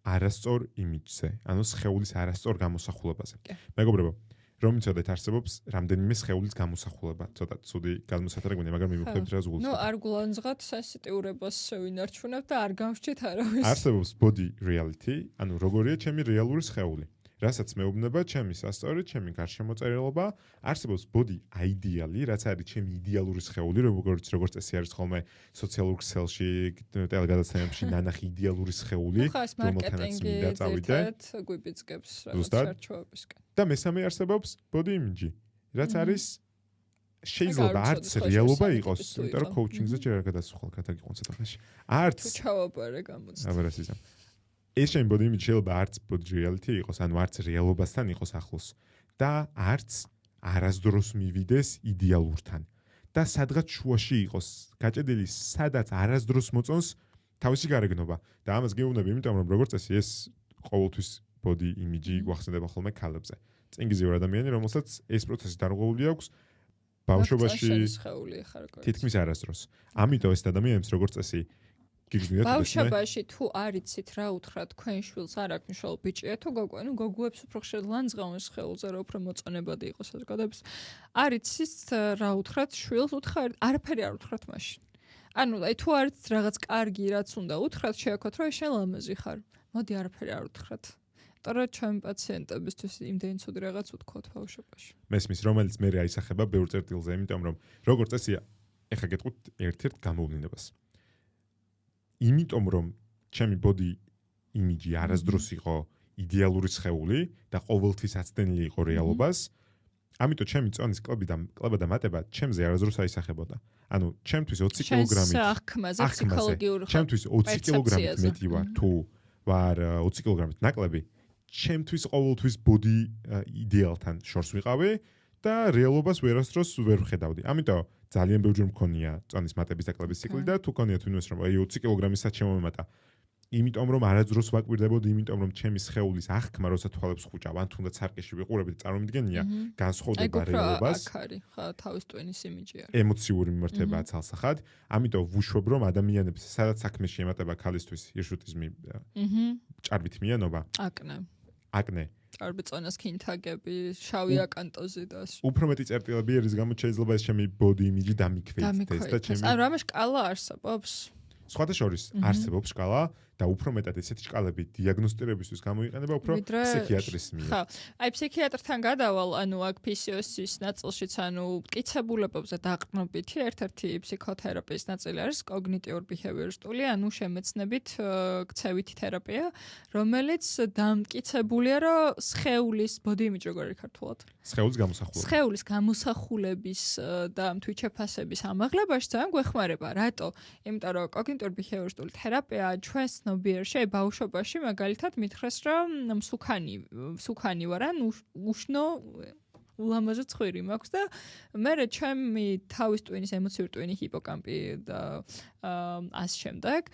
Speaker 1: არასწორ იმიჯზე, ანუ სხეულის არასწორ გამოსახულებაზე. მეგობრებო, რომ იცოდეთ არსებობს რამდენიმე სხეულის გამოსახულება. ცოტა ცუდი გადმოსათარე გვინდა, მაგრამ მიმოხდებით რა ზღულს.
Speaker 2: ნუ არ გულანძღათ სენსიტიურობას ვინარჩუნებ და არ გამსჭით არავის.
Speaker 1: არსებობს body reality, ანუ როგორია ჩემი რეალური სხეული. რასაც მეუბნება ჩემი სასწაური, ჩემი გარშემოწერილობა, არსებობს body ideal-ი, რაც არის ჩემი იდეალური სხეული, როგორც წესი არის ხოლმე სოციალურ ქსელში, ტელეგადაცემებში ნანახი იდეალური სხეული,
Speaker 2: რომელთანაც მინდა წავიდე. გვიბიძგებს რაღაც შარჩოებისკენ.
Speaker 1: და მესამე არსებობს body image, რაც არის შეიძლება არც რეალობა იყოს, იმიტომ რომ coaching-ზე ჯერ არ გადასხვალ გადაგიყვანს ცოტა ხანში. არც
Speaker 2: თუ ჩავაბარე გამოცდა.
Speaker 1: აბარასიზა. ეს ჩემი body image შეიძლება არც body reality იყოს, ანუ არც რეალობასთან იყოს ახლოს და არც არასდროს მივიდეს იდეალურთან. და სადღაც შუაში იყოს, გაჭედილი სადაც არასდროს მოწონს თავისი გარეგნობა. და ამას გეუბნები, იმიტომ რომ როგორც წესი ეს ყოველთვის body image გვახსენდება ხოლმე ქალებზე. წინ გიზიარ ადამიანი, რომელსაც ეს პროცესი დარღვეული აქვს ბავშვობაში თითქმის არასდროს. ამიტომ ეს ადამიანებს როგორც წესი
Speaker 2: ბავშვობაში თუ არიცით რა უთხრა თქვენ შვილს არ აქვს მნიშვნელობა ბიჭია თუ გოგო, ნუ გოგოებს უფრო ხშირად ლანძღავენ სხეულზე რა უფრო მოწონებადი იყოს საზოგადოების. არიცით რა უთხრათ შვილს, უთხარით არაფერი არ უთხრათ მაშინ. ანუ აი თუ არის რაღაც კარგი რაც უნდა უთხრათ შეაქოთ რომ შენ ლამაზი ხარ. მოდი არაფერი არ უთხრათ. ტორა ჩემ პაციენტებისთვის იმდენი ცუდი რაღაც უთქვათ ბავშვობაში.
Speaker 1: მესმის რომელიც მე აისახება ბევრ წერტილზე, იმიტომ რომ როგორც წესი ეხა გეტყვით ერთ-ერთ გამოვლენებას. იმიტომ რომ ჩემი body image არასდროს იყო იდეალური სხეული და ყოველთვის აცდენილი იყო რეალობას, ამიტომ ჩემი წონის კლება და მატება ჩემზე არასდროს აისახებოდა. ანუ ჩემთვის 20 კილოგრამით
Speaker 2: აღქმაზე ფსიქოლოგიური
Speaker 1: ჩემთვის 20 კილოგრამით მეტი ვარ თუ ვარ 20 კილოგრამით ნაკლები, ჩემთვის ყოველთვის body ideal-თან შორს ვიყავი და რეალობას ვერასდროს ვერ ვხედავდი. ამიტომ ძალიან ბევრჯერ მქონია წონის მატების და კლების ციკლი და თუ ქონია თუ იმას რომ აი 20 კილოგრამისაც შემომემატა. იმიტომ რომ არასდროს ვაკვირდებოდი, იმიტომ რომ ჩემი სხეულის აღქმა როცა თვალებს ხუჭავ, ან თუნდაც სარკეში ვიყურებდი, წარმომიდგენია განსხვავდება რეალობას.
Speaker 2: აქ არის ხა თავის ტვინის იმიჯი არის.
Speaker 1: ემოციური მიმართება ცალსახად, ამიტომ ვუშვებ რომ ადამიანებს სადაც საქმეში ემატება ქალისთვის ირშუტიზმი, ჭარბით მიანობა, აკნე
Speaker 2: ჭარბი წონას კინთაგები, შავი აკანტოზი და
Speaker 1: უფრო მეტი წერტილები ერის გამო შეიძლება ეს ჩემი body image დამიქვეითდეს და ჩემი
Speaker 2: ანუ რამე შკალა არსებობს?
Speaker 1: სხვათა შორის არსებობს შკალა და უფრო მეტად ესეთი შკალები დიაგნოსტირებისთვის გამოიყენება უფრო ფსიქიატრის მიერ.
Speaker 2: ხო, აი ფსიქიატრთან გადავალ, ანუ აქ PCOS-ის ნაწილშიც, ანუ მტკიცებულებებზე დაყრდნობითი ერთ-ერთი ფსიქოთერაპიის ნაწილი არის კოგნიტიურ-ბიჰევიორისტული, ანუ შემეცნებით ქცევითი თერაპია, რომელიც დამტკიცებულია, რომ სხეულის body image როგორ არის ქართულად? სხეულის გამოსახულების და თვით შეფასების ამაღლებაში ძალიან გვეხმარება. რატო? იმიტომ რომ კოგნიტიურ-ბიჰევიორისტული თერაპია ჩვენს ნობიერში ბავშვობაში მაგალითად მითხრეს რომ მსუქანი ვარ ან უშნო ულამაზო ცხვირი მაქვს და მე ჩემი თავის ტვინის ემოციური ტვინი ჰიპოკამპი და ამ შემდეგ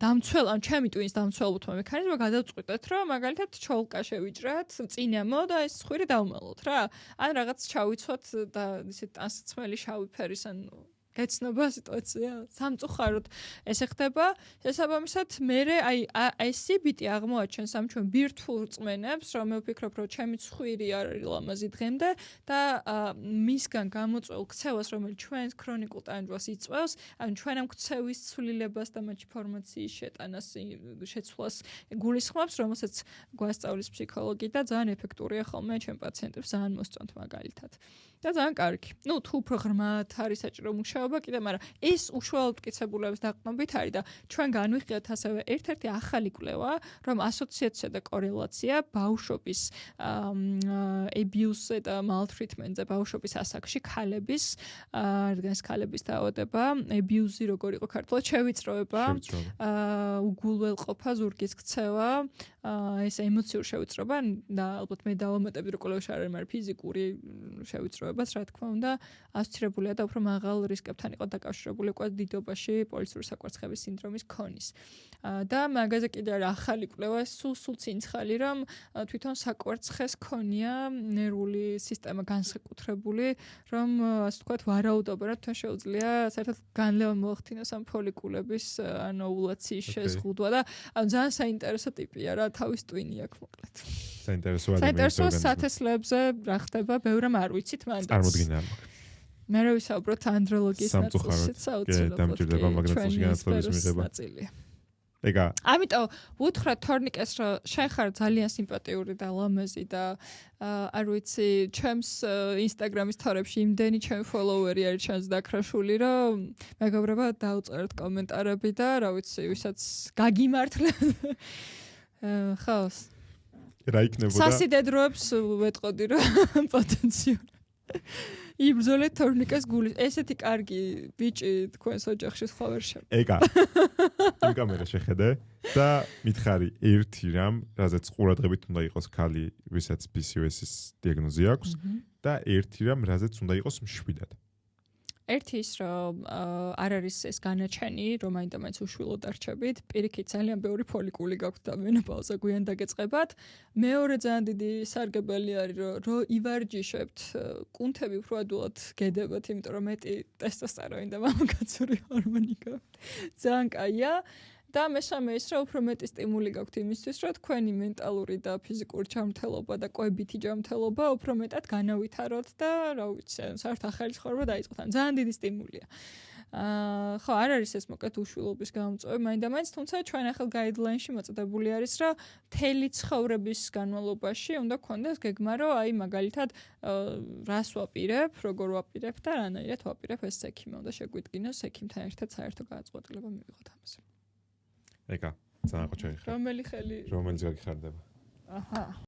Speaker 2: დამცველ ან ჩემი ტვინის დამცველობითმა მექანიზმმა გადავწყვიტეთ რომ მაგალითად ჩოლკა შევიჭრათ წინამო და ეს ცხვირი დავმალოთ რა ან რაღაც ჩავიცვათ და ისე ტანსაცმელი შავი ფერის ან გეცნობა სიტუაცია სამწუხაროდ ესე ხდება შესაბამისად მე აი ეს CBT აღმოაჩენს ამ ჩვენ ბირთვულ რწმენებს რომ მე ვფიქრობ რომ ჩემი ცხვირი არ არის ლამაზი დღემდე და მისგან გამოწვეულ ქცევას რომელიც ჩვენს ქრონიკულ ტანჯვას იწვევს ან ჩვენ ამ ქცევის ცვლილებას და მათი ფორმაციის შეტანას შეცვლას გულისხმობს რომელსაც გვასწავლის ფსიქოლოგი და ძალიან ეფექტურია ხოლმე ჩემ პაციენტებს ძალიან მოსწონთ მაგალითად და ძალიან კარგი ნუ თუ უფრო ღრმად არის საჭირო მუშაობა კიდე, მაგრამ ეს უშუალოდ მტკიცებულების დაყრდნობით არის და ჩვენ განვიხილეთ ასევე ერთ-ერთი ახალი კვლევა, რომ ასოციაცია და კორელაცია ბავშვობის abuse-ზე და maltreatment-ზე ბავშვობის ასაკში ქალების, რადგან ქალების დაავადება, abuse-ი როგორ იყო ქართულად, შევიწროება, უგულველყოფა, ზურგის ქცევა, ეს ემოციური შევიწროება და ალბათ მე დავამატებდი რომ კვლევაში არ არის ფიზიკური შევიწროებაც რა თქმა უნდა ასოცირებულია და უფრო მაღალ რისკებთან იყო დაკავშირებული უკვე დიდობაში პოლიციური საკვარცხლების სინდრომის ქონის. და მაგაზე კიდე არის ახალი კვლევა სულ წინცხალი რომ თვითონ საკვარცხლეს ქონია ნერვული სისტემა განსაკუთრებული რომ ასე ვთქვათ ვარაუდობა რა თქმა შეუძლია საერთოდ განლევა მოახდინოს ამ ფოლიკულების ან ოვულაციის შეზღუდვა და ძალიან საინტერესო ტიპია რა თავის ტვინი აქვს მოკლედ. საინტერესოა სათესლებზე რა ხდება ბევრამ არ ვიცით მანდაც.
Speaker 1: წარმოდგენა არ მაქვს.
Speaker 2: მე რა ვისაუბროთ ანდროლოგიის ნაწილშიც საოცრად
Speaker 1: დამჭირდება მაგნატური განათლების მიღება. ეგა.
Speaker 2: ამიტომ ვუთხრა თორნიკეს რომ შენ ხარ ძალიან სიმპათიური და ლამაზი და არ ვიცი ჩემს ინსტაგრამის თორებში იმდენი ჩემი ფოლოვერი არის ჩანს დაქრაშული რომ მეგობრებო დაუწერეთ კომენტარები და რა ვიცი ვისაც გაგიმართლეთ ხო
Speaker 1: რა იქნებოდა
Speaker 2: სასიდედროებს ვეტყოდი რომ პოტენციურად იბრძოლეთ თორნიკეს გული ესეთი კარგი ბიჭი თქვენს ოჯახში სხვა ვერ შემ
Speaker 1: ეგა იმ კამერა შეხედე და მითხარი ერთი რამ რაზეც ყურადღებით უნდა იყოს ქალი ვისაც PCOS-ის დიაგნოზი აქვს და ერთი რამ რაზეც უნდა იყოს მშვიდად
Speaker 2: ერთი ის რომ არ არის ეს განაჩენი რომ მაინდა-მაინც უშვილოდ არჩებით პირიქით ძალიან ბევრი ფოლიკული გაქვთ და მენოპაუზა გვიან დაგეწყებათ მეორე ძალიან დიდი სარგებელი არის რომ ივარჯიშებთ კუნთები უფრო ადვილად გედებათ იმიტომ რომ მეტი ტესტოსტერონი და მამაკაცური ჰორმონი გაქვთ ძალიან კაია და მესამე ის რომ უფრო მეტი სტიმული გაქვთ იმისთვის რომ თქვენი მენტალური და ფიზიკური ჯანმრთელობა და კვებითი ჯანმრთელობა უფრო მეტად განავითაროთ და რა ვიცი საერთოდ ახალი ცხოვრება დაიწყოთ ან ძალიან დიდი სტიმულია ხო არ არის ეს მოკლედ უშვილობის გამომწვევი მაინდა-მაინც თუმცა ჩვენ ახალ გაიდლაინში მოწოდებული არის რომ მთელი ცხოვრების განმავლობაში უნდა გქონდეს გეგმა რომ აი მაგალითად რას ვაპირებ როგორ ვაპირებ და რანაირად ვაპირებ ეს ექიმი უნდა შეგვიდგინოს ექიმთან ერთად საერთო გადაწყვეტილება მივიღოთ ამაზე
Speaker 1: ეგა ძალიან ხო შეიძლება
Speaker 2: რომელი ხელი
Speaker 1: რომელიც გაგიხარდება
Speaker 2: აჰა